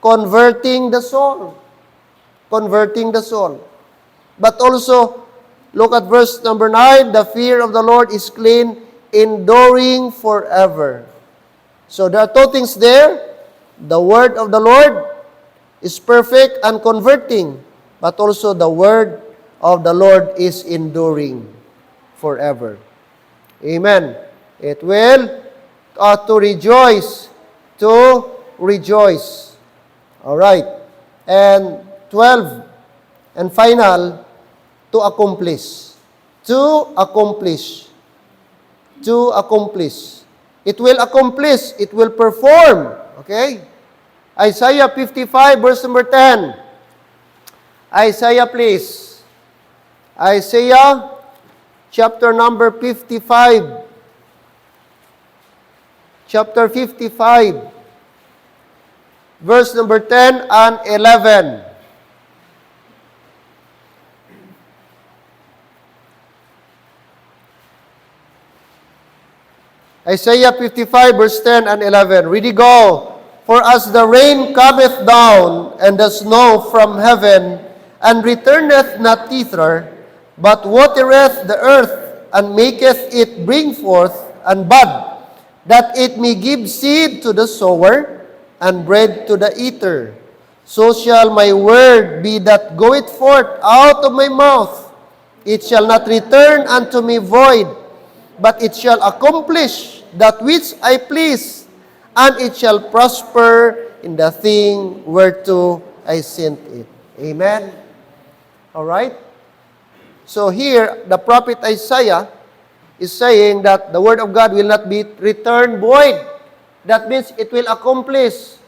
converting the soul. Converting the soul. But also, look at verse number 9, the fear of the Lord is clean, enduring forever. So there are two things there. The Word of the Lord is perfect and converting, but also the Word of the Lord is enduring forever. Amen. It will to rejoice. To rejoice. All right. And 12. And final, to accomplish. To accomplish. To accomplish. It will accomplish. It will perform. Okay? Isaiah 55, verse number 10. Isaiah, please. Isaiah, chapter number 55. Chapter 55, verse number 10 and 11. Isaiah 55, verse 10 and 11. Ready, go. For as the rain cometh down, and the snow from heaven, and returneth not thither, but watereth the earth, and maketh it bring forth and bud, that it may give seed to the sower, and bread to the eater. So shall my word be that goeth forth out of my mouth. It shall not return unto me void, but it shall accomplish that which I please, and it shall prosper in the thing whereto I sent it. Amen? Alright? So here, the prophet Isaiah is saying that the word of God will not be returned void. That means it will accomplish.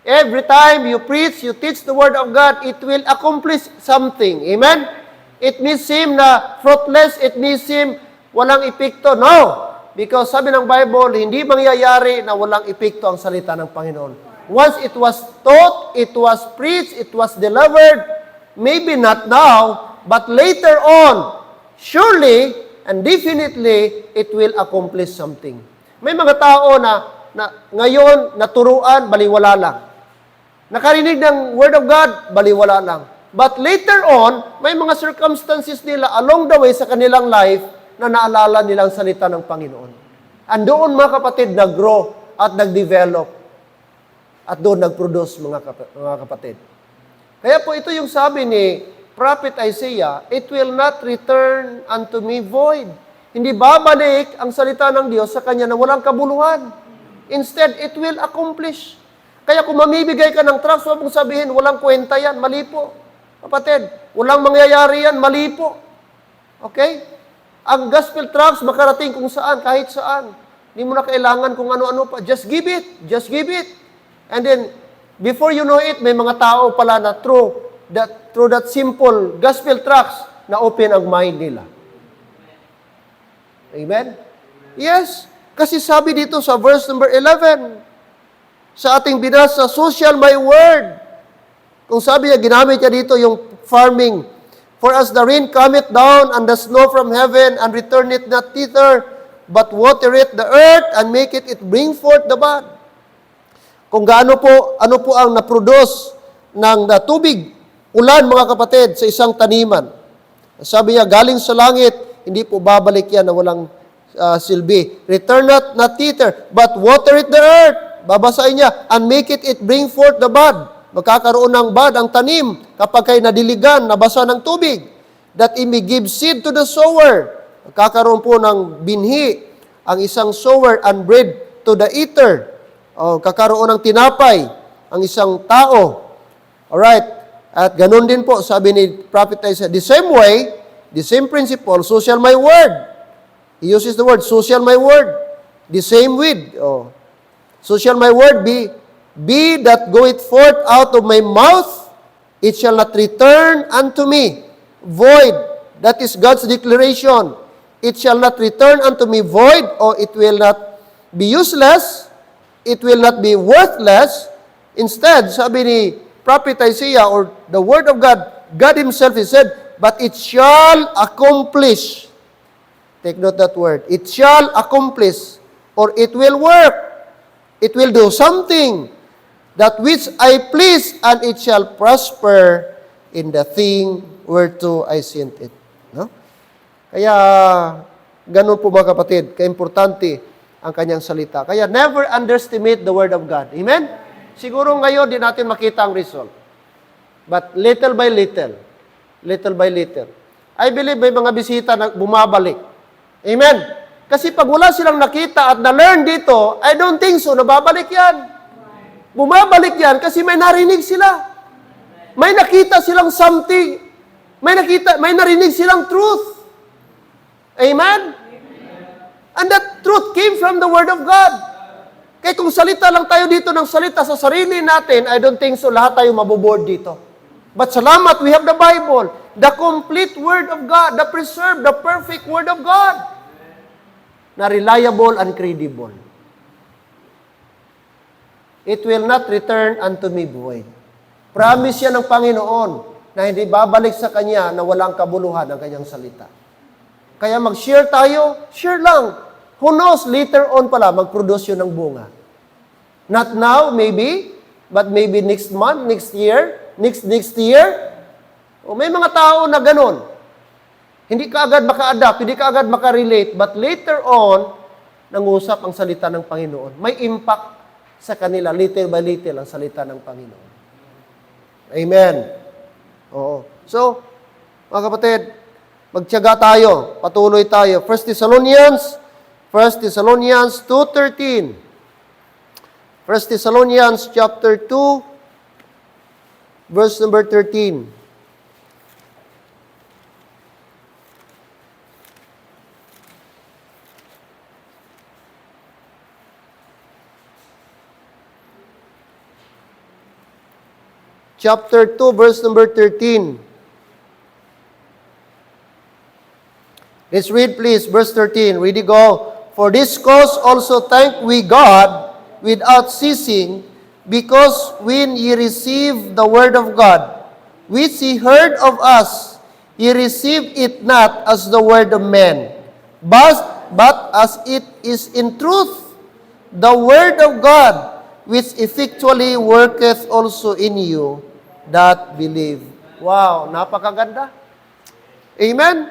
Every time you preach, you teach the word of God, it will accomplish something. Amen? It may seem na fruitless, it may seem walang epekto. No! Because sabi ng Bible, hindi mangyayari na walang epekto ang salita ng Panginoon. Once it was taught, it was preached, it was delivered, maybe not now, but later on, surely, and definitely, it will accomplish something. May mga tao na ngayon, naturuan, baliwala lang. Nakarinig ng Word of God, baliwala lang. But later on, may mga circumstances nila along the way sa kanilang life na naalala nilang salita ng Panginoon. And doon, mga kapatid, nag-grow at nag-develop. At doon nag-produce, mga kapatid. Kaya po ito yung sabi ni Prophet Isaiah, it will not return unto me void. Hindi babalik ang salita ng Diyos sa kanya na walang kabuluhan. Instead, it will accomplish. Kaya kung mamibigay ka ng trust, huwag mong sabihin, walang kwenta yan, mali po. Kapatid, walang mangyayari yan, mali po. Okay? Ang gospel tracts makarating kung saan, kahit saan. Hindi mo na kailangan kung ano-ano pa. Just give it. Just give it. And then, before you know it, may mga tao pala na through that simple gospel tracts na open ang mind nila. Amen? Yes. Kasi sabi dito sa verse number 11, sa ating binasa, so shall my word. Kung sabi niya, ginamit niya dito yung farming. For as the rain cometh down, and the snow from heaven, and returneth not thither, but watereth the earth, and maketh it bring forth the bud. Kung ano po ang naproduce ng tubig, ulan, mga kapatid, sa isang taniman. Sabi niya, galing sa langit, hindi po babalik yan na walang silbi. Returneth not thither, but watereth the earth. Babasahin niya, and make it bring forth the bud. Magkakaroon ng bud ang tanim kapag kayo nadiligan, nabasa ng tubig. That it may give seed to the sower. Magkakaroon po ng binhi ang isang sower, and bread to the eater. O, kakaroon ng tinapay ang isang tao. Alright. At ganun din po, sabi ni Prophet Isaiah, the same way, the same principle, so shall my word. He uses the word, so shall my word. The same with. Oh. So shall my word be that goeth forth out of my mouth, it shall not return unto me void. That is God's declaration. It shall not return unto me void, or it will not be useless, it will not be worthless. Instead, sabi ni Prophet Isaiah, or the word of God, God Himself, He said, but it shall accomplish. Take note that word. It shall accomplish, or it will work. It will do something that which I please, and it shall prosper in the thing whereto I sent it. No? Kaya, ganun po mga kapatid, kaimportante ang kanyang salita. Kaya never underestimate the Word of God. Amen? Siguro ngayon, di natin makita ang result. But little by little, I believe may mga bisita na bumabalik. Amen? Kasi pag wala silang nakita at na-learn dito, I don't think so, nababalik yan. Bumabalik yan kasi may narinig sila. May nakita silang something. May narinig silang truth. Amen? And that truth came from the Word of God. Kaya kung salita lang tayo dito ng salita sa sarili natin, I don't think so lahat tayo maboboard dito. But salamat, we have the Bible, the complete Word of God, the preserved, the perfect Word of God, na reliable and credible. It will not return unto me void. Promise yan ng Panginoon na hindi babalik sa Kanya na walang kabuluhan ang Kanyang salita. Kaya mag-share tayo, share lang. Who knows, later on pala, mag-produce yun ng bunga. Not now, maybe, but maybe next month, next year, next year. O may mga tao na ganun. Hindi ka agad maka-adapt, hindi ka agad maka-relate, but later on, nangusap ang salita ng Panginoon. May impact sa kanila, little by little, ang salita ng Panginoon. Amen. Oo. So, mga kapatid, magtiyaga tayo, patuloy tayo. 1 Thessalonians 2:13. 1 Thessalonians chapter 2, verse number 13. Chapter 2, verse number 13. Let's read, please, verse 13. Ready, go. For this cause also thank we God without ceasing, because when ye received the word of God, which ye heard of us, ye received it not as the word of men, but as it is in truth, the word of God, which effectually worketh also in you that believe. Wow, napakaganda. Amen?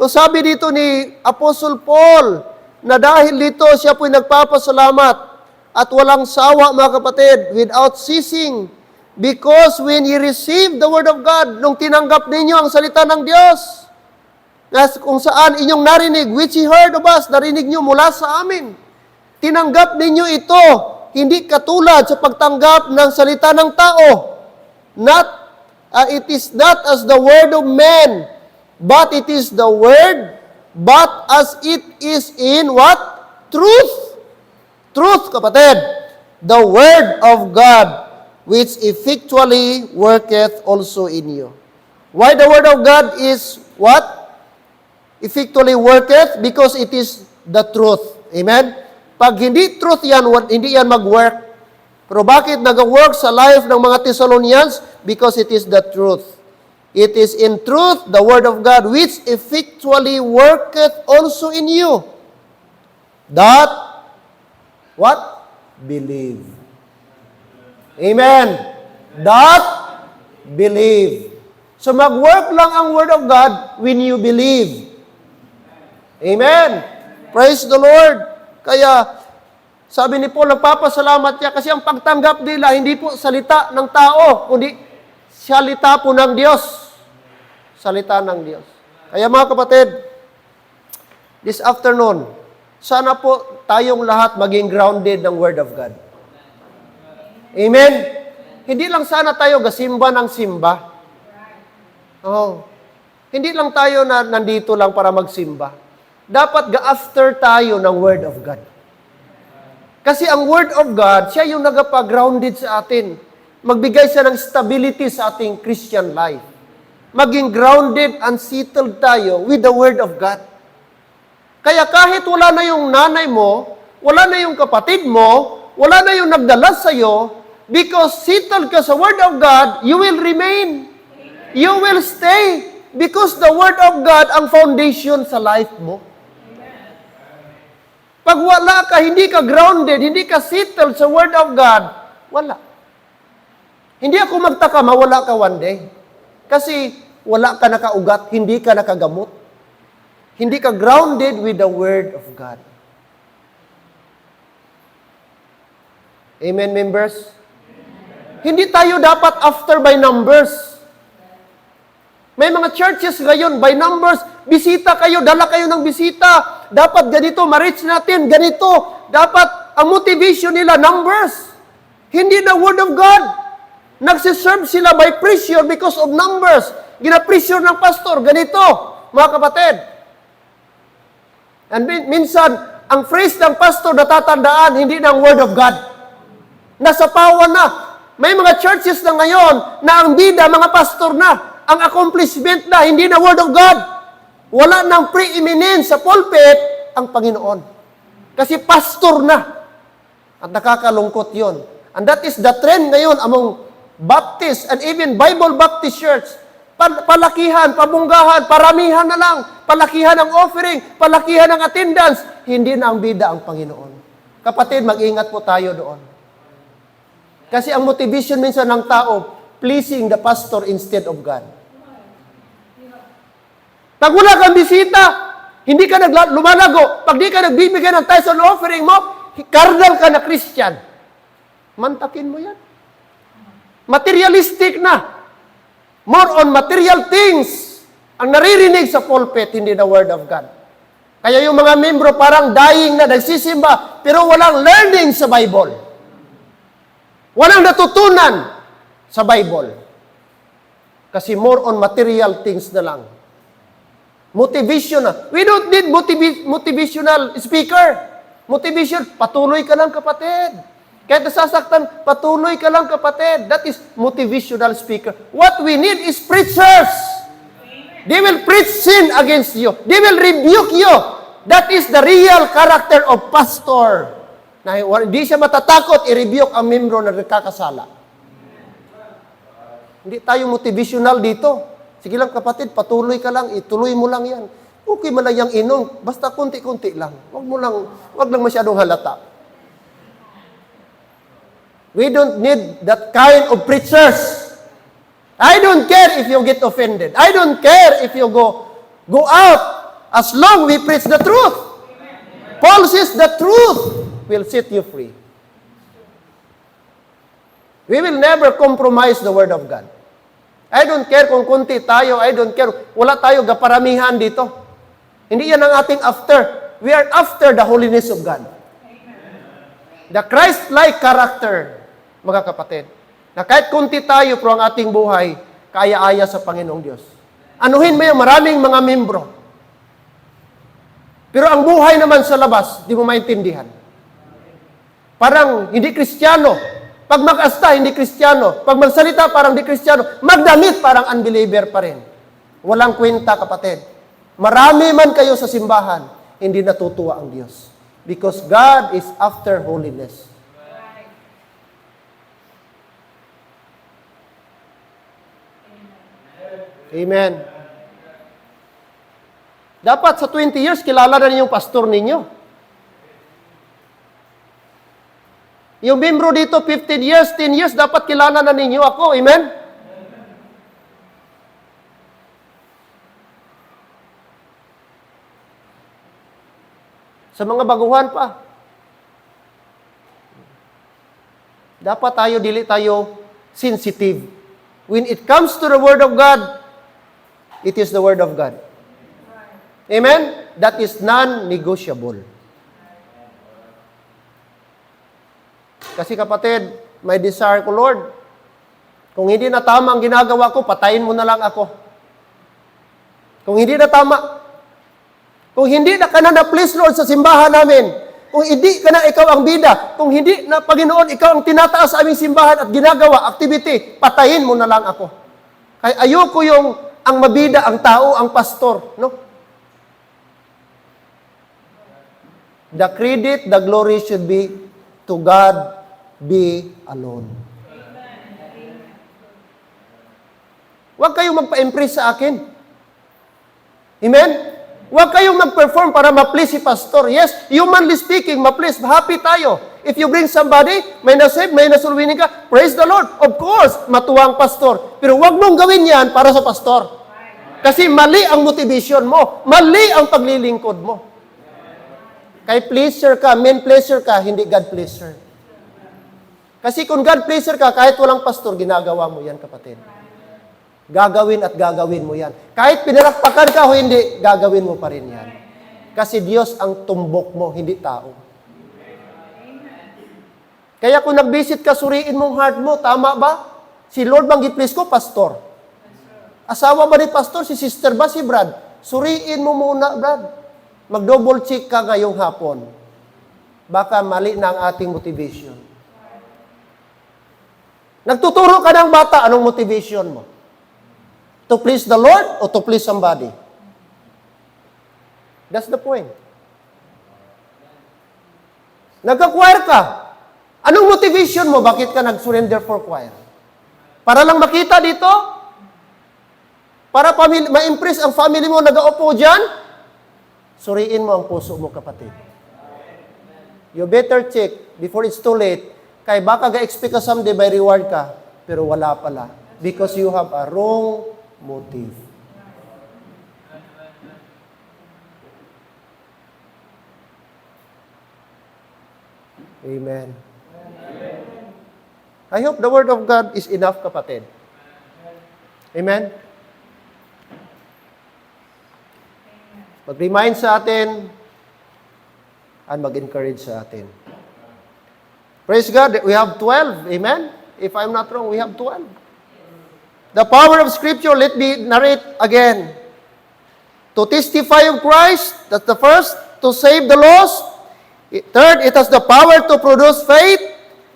So sabi dito ni Apostle Paul, na dahil dito siya po'y nagpapasalamat at walang sawa, mga kapatid, without ceasing, because when ye received the word of God, nung tinanggap ninyo ang salita ng Diyos, kung saan inyong narinig, which ye heard of us, narinig nyo mula sa amin, tinanggap ninyo ito, hindi katulad sa pagtanggap ng salita ng tao. It is not as the word of man, but it is the word, but as it is in what? Truth. Truth, kapatid. The word of God, which effectually worketh also in you. Why the word of God is what? Effectually worketh? Because it is the truth. Amen? Pag hindi truth yan, hindi yan mag-work. Pero bakit nag-work sa life ng mga Thessalonians? Because it is the truth. It is in truth, the word of God, which effectually worketh also in you. That, what? Believe. Amen. That, believe. So mag-work lang ang word of God when you believe. Amen. Praise the Lord. Kaya, sabi ni Paul, nagpapasalamat niya kasi ang pagtanggap nila, hindi po salita ng tao, kundi salita po ng Diyos. Salita ng Diyos. Kaya mga kapatid, this afternoon, sana po tayong lahat maging grounded ng Word of God. Amen? Hindi lang sana tayo gasimba ng simba. Oh. Hindi lang tayo na nandito lang para magsimba. Dapat ga-after tayo ng Word of God. Kasi ang Word of God, siya yung nagpa-grounded sa atin. Magbigay siya ng stability sa ating Christian life. Maging grounded and settled tayo with the Word of God. Kaya kahit wala na yung nanay mo, wala na yung kapatid mo, wala na yung nagdala sa'yo, because settled ka sa Word of God, you will remain. You will stay. Because the Word of God ang foundation sa life mo. Pag wala ka, hindi ka grounded, hindi ka settled sa Word of God, wala. Hindi ako magtaka, mawala ka one day. Kasi wala ka nakaugat, hindi ka nakagamot. Hindi ka grounded with the Word of God. Amen, members? Hindi tayo dapat after by numbers. May mga churches ngayon, by numbers, bisita kayo, dala kayo ng bisita. Dapat ganito, ma-reach natin, ganito. Dapat, ang motivation nila, numbers. Hindi the Word of God. Nagsiserve sila by pressure because of numbers. Gina-pressure ng pastor, ganito, mga kapatid. And minsan, Ang phrase ng pastor na tatandaan, hindi ng Word of God. Nasapawan na. May mga churches na ngayon na ang bida, mga pastor na. Ang accomplishment na, hindi na Word of God. Wala nang preeminence sa pulpit ang Panginoon. Kasi pastor na. At nakakalungkot yon. And that is the trend ngayon among Baptist and even Bible Baptist Church. Palakihan, pabunggahan, paramihan na lang. Palakihan ang offering, palakihan ang attendance. Hindi na ang bida ang Panginoon. Kapatid, mag-ingat po tayo doon. Kasi ang motivation minsan ng tao, pleasing the pastor instead of God. Pag wala kang bisita, hindi ka lumalago. Pag di ka nagbibigay ng tithes and offering mo, carnal ka na Christian. Mantakin mo yan. Materialistic na. More on material things ang naririnig sa pulpit, hindi the Word of God. Kaya yung mga membro parang dying na, nagsisimba, pero walang learning sa Bible. Walang natutunan sa Bible. Kasi more on material things na lang. Motivational. We don't need motivational speaker. Motivation, patuloy ka lang kapatid. Kahit nasasaktan, patuloy ka lang kapatid. That is motivational speaker. What we need is preachers. They will preach sin against you. They will rebuke you. That is the real character of pastor. Na hindi siya matatakot i-rebuke ang membro na nagkakasala. Hindi tayo motivational dito. Sige lang kapatid, patuloy ka lang, ituloy mo lang yan. Okay man lang yung inom, basta konti-konti lang. Wag lang masyadong halata. We don't need that kind of preachers. I don't care if you get offended. I don't care if you go out as long we preach the truth. Paul says the truth will set you free. We will never compromise the Word of God. I don't care kung kunti tayo. I don't care. Wala tayo gaparamihan dito. Hindi yan ang ating after. We are after the holiness of God. The Christ-like character, mga kapatid. Na kahit kunti tayo, pero ang ating buhay, kaya-aya sa Panginoong Diyos. Anuhin mo yung maraming mga membro. Pero ang buhay naman sa labas, di mo maintindihan. Parang hindi Kristiyano. Pag mag-asta, hindi Kristiyano. Pag magsalita, parang hindi Kristiyano. Magdamit, parang unbeliever pa rin. Walang kwenta, kapatid. Marami man kayo sa simbahan, hindi natutuwa ang Diyos. Because God is after holiness. Amen. Dapat sa 20 years, kilala na ninyo yung pastor ninyo. Yung membro dito, 15 years, 10 years, dapat kilala na ninyo ako. Amen? Sa mga baguhan pa. Dapat dili tayo sensitive. When it comes to the Word of God, it is the Word of God. Amen? That is non-negotiable. Kasi kapatid, may desire ko, Lord, kung hindi na tama ang ginagawa ko, patayin mo na lang ako. Kung hindi na tama, kung hindi na ka na please, Lord, sa simbahan namin, kung hindi ka na ikaw ang bida, kung hindi na, Panginoon, ikaw ang tinataas sa aming simbahan at ginagawa, activity, patayin mo na lang ako. Kaya ayoko yung ang mabida, ang tao, ang pastor, no? The credit, the glory should be to God be alone. Huwag kayong magpa-impress sa akin. Amen? Huwag kayong mag-perform para ma-please si pastor. Yes, humanly speaking, ma-please, happy tayo. If you bring somebody, may nasave, may nasulwinin ka, praise the Lord. Of course, matuwa ang pastor. Pero huwag mong gawin yan para sa pastor. Kasi mali ang motivation mo. Mali ang paglilingkod mo. Kay pleaser ka, men pleaser ka, hindi God pleaser. Kasi kung God pleaser ka, kahit walang pastor, ginagawa mo yan, kapatid. Gagawin at gagawin mo yan. Kahit pinalakpakan ka o hindi, gagawin mo pa rin yan. Kasi Diyos ang tumbok mo, hindi tao. Kaya kung nag-visit ka, suriin mong heart mo, tama ba? Si Lord bang gi-please ko, pastor? Asawa ba ni pastor? Si sister ba? Si Brad? Suriin mo muna, Brad. Mag-double check ka ngayong hapon. baka mali na ang ating motivation. Nagtuturo ka ng bata, anong motivation mo? To please the Lord or to please somebody? That's the point. Nagka-choir ka. Anong motivation mo? Bakit ka nag-surrender for choir? Para lang makita dito? Para ma-impress ang family mo nag-aupo dyan? Suriin mo ang puso mo, kapatid. You better check before it's too late. Kaya baka ga-expect ka someday may reward ka, pero wala pala. Because you have a wrong motive. Amen. I hope the Word of God is enough, kapatid. Amen? Mag-remind sa atin and mag-encourage sa atin. Praise God, we have 12. Amen? If I'm not wrong, we have 12. The power of Scripture, let me narrate again. To testify of Christ, that's the first. To save the lost. Third, it has the power to produce faith.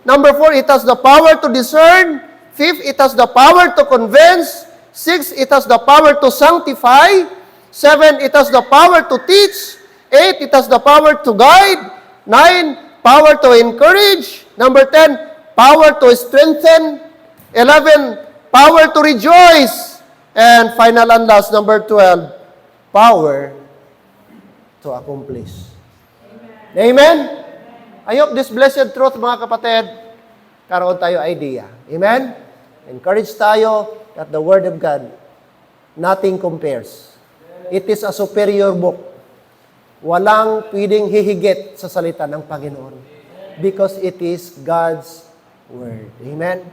Number 4, it has the power to discern. Fifth, it has the power to convince. Sixth, it has the power to sanctify. 7, it has the power to teach. 8, it has the power to guide. 9, power to encourage. Number 10, power to strengthen. 11, power to rejoice. And final and last, number 12, power to accomplish. Amen? I hope this blessed truth, mga kapatid, karoon tayo idea. Amen? Encourage tayo that the Word of God, nothing compares. It is a superior book. Walang pwedeng hihigit sa salita ng Panginoon. Because it is God's Word. Amen?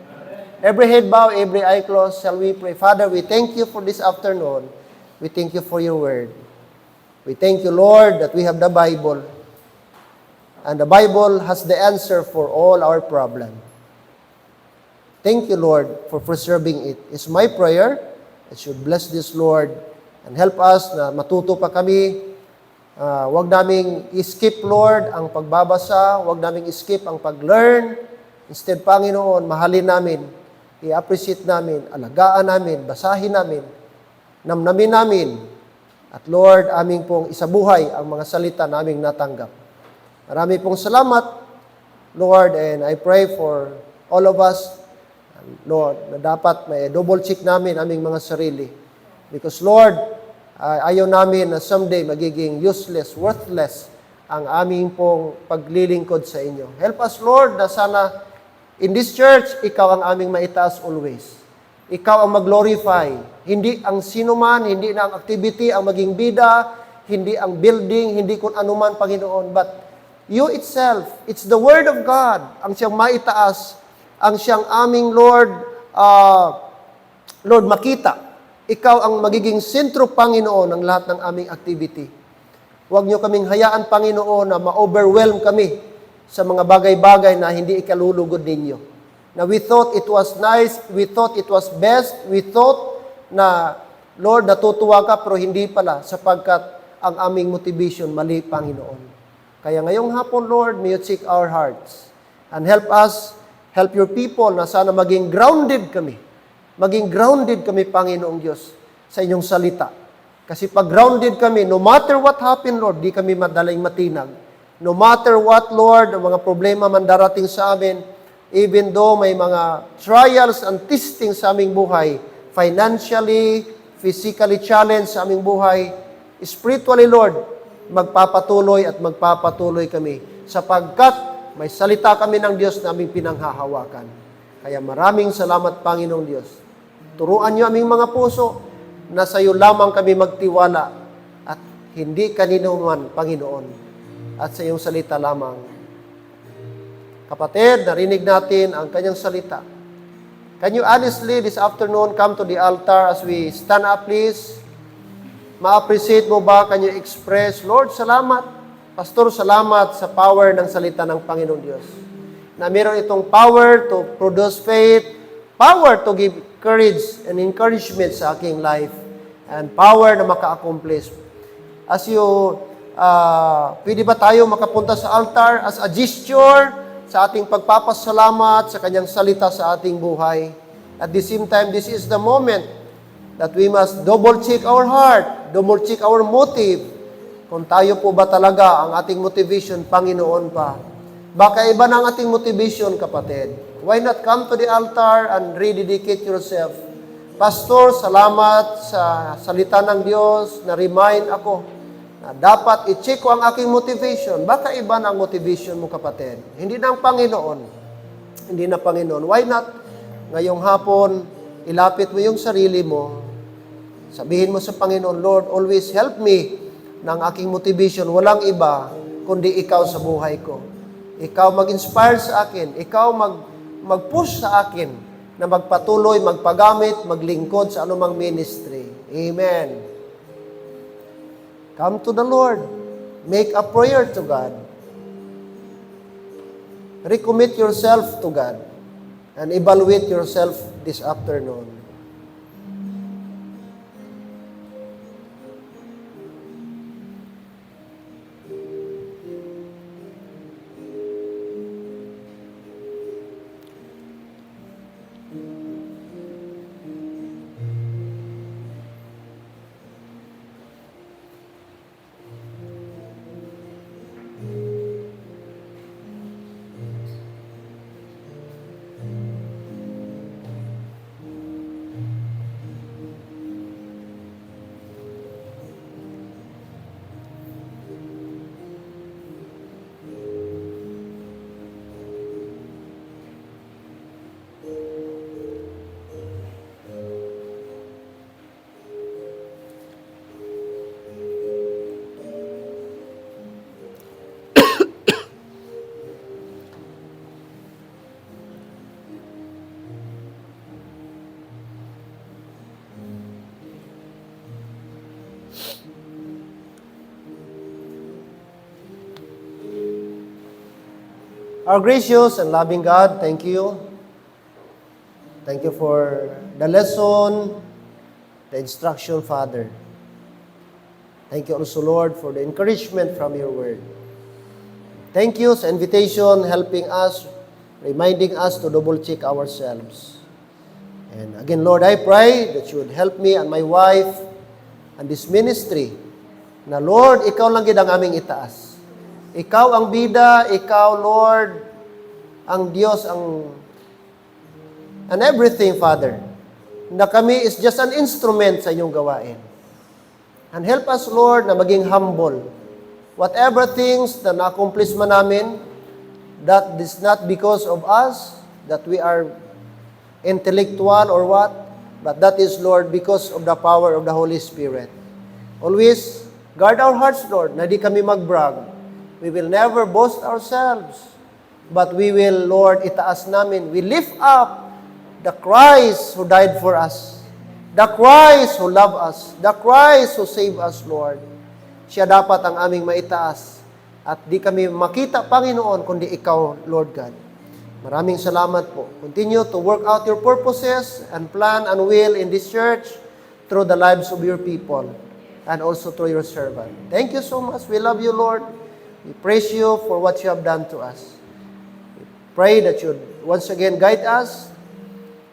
Every head bow, every eye closed, shall we pray? Father, we thank you for this afternoon. We thank you for your Word. We thank you, Lord, that we have the Bible. And the Bible has the answer for all our problems. Thank you, Lord, for preserving it. It's my prayer that you bless this, Lord, and help us na matuto pa kami. Huwag naming skip, Lord, ang pagbabasa. Huwag naming skip ang pag-learn. Instead, Panginoon, mahalin namin, i-appreciate namin, alagaan namin, basahin namin, namnamin namin. At Lord, aming pong isabuhay ang mga salita naming natanggap. Marami pong salamat, Lord, and I pray for all of us, Lord, na dapat may double check namin aming mga sarili. Because, Lord, ayaw namin na someday magiging useless, worthless ang aming pong paglilingkod sa inyo. Help us, Lord, na sana in this church, ikaw ang aming maitaas always. Ikaw ang mag-glorify. Hindi ang sinuman, hindi na ang activity ang maging bida, hindi ang building, hindi kung anuman, Panginoon, but you itself, it's the Word of God, ang siyang maitaas, ang siyang aming Lord, Lord, makita. Ikaw ang magiging sentro, Panginoon, ng lahat ng aming activity. Huwag niyo kaming hayaan, Panginoon, na ma-overwhelm kami sa mga bagay-bagay na hindi ikalulugod ninyo. Na we thought it was nice, we thought it was best, we thought na, Lord, natutuwa ka, pero hindi pala, sapagkat ang aming motivation, mali, Panginoon. Kaya ngayong hapon, Lord, may you check our hearts and help us, help your people na sana maging grounded kami. Maging grounded kami, Panginoong Diyos, sa inyong salita. Kasi pag grounded kami, no matter what happen, Lord, di kami madaling matinag. No matter what, Lord, ang mga problema man darating sa amin, even though may mga trials and testing sa aming buhay, financially, physically challenged sa aming buhay, spiritually, Lord, magpapatuloy at magpapatuloy kami sapagkat may salita kami ng Diyos na aming pinanghahawakan. Kaya maraming salamat, Panginoong Diyos. Turuan niyo aming mga puso na sa iyo lamang kami magtiwala at hindi kanino man, Panginoon, at sa iyong salita lamang. Kapatid, narinig natin ang kanyang salita. Can you honestly this afternoon come to the altar as we stand up, please? Ma-appreciate mo ba? Can you express, Lord, salamat. Pastor, salamat sa power ng salita ng Panginoong Diyos. Na meron itong power to produce faith, power to give courage and encouragement sa aking life, and power na maka-accomplish. As you pwede ba tayo makapunta sa altar as a gesture sa ating pagpapasalamat sa kanyang salita sa ating buhay? At the same time, this is the moment that we must double-check our heart, double-check our motive, kung tayo po ba talaga ang ating motivation, Panginoon pa. Baka iba na ang ating motivation, kapatid. Why not come to the altar and rededicate yourself? Pastor, salamat sa salita ng Diyos na remind ako na dapat i-check ko ang aking motivation. Baka iba na ang motivation mo, kapatid. Hindi na ang Panginoon. Hindi na Panginoon. Why not? Ngayong hapon, ilapit mo yung sarili mo. Sabihin mo sa Panginoon, Lord, always help me ng aking motivation. Walang iba, kundi ikaw sa buhay ko. Ikaw mag-inspire sa akin. Ikaw mag-push sa akin na magpatuloy, magpagamit, maglingkod sa anumang ministry. Amen. Come to the Lord. Make a prayer to God. Recommit yourself to God. And evaluate yourself this afternoon. Our gracious and loving God, thank you. Thank you for the lesson, the instruction, Father. Thank you also, Lord, for the encouragement from your word. Thank you sa invitation, helping us, reminding us to double-check ourselves. And again, Lord, I pray that you would help me and my wife and this ministry na, Lord, ikaw lang gid ang aming itaas. Ikaw ang bida, ikaw, Lord, ang Diyos, and everything, Father, na kami is just an instrument sa inyong gawain. And help us, Lord, na maging humble. Whatever things na na-accomplish man namin, that is not because of us, that we are intellectual or what, but that is, Lord, because of the power of the Holy Spirit. Always guard our hearts, Lord, na di kami mag-brag. We will never boast ourselves, but we will, Lord, itaas namin. We lift up the Christ who died for us, the Christ who loved us, the Christ who saved us, Lord. Siya dapat ang aming maitaas. At di kami makita, Panginoon, kundi ikaw, Lord God. Maraming salamat po. Continue to work out your purposes and plan and will in this church through the lives of your people and also through your servant. Thank you so much. We love you, Lord. We praise you for what you have done to us. We pray that you once again guide us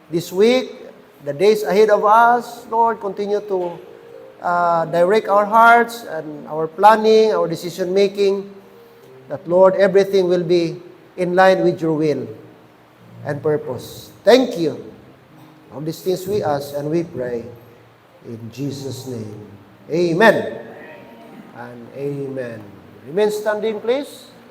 this week, the days ahead of us. Lord, continue to direct our hearts and our planning, our decision-making, that, Lord, everything will be in line with your will and purpose. Thank you. All these things we ask and we pray in Jesus' name. Amen and amen. Remain standing, please.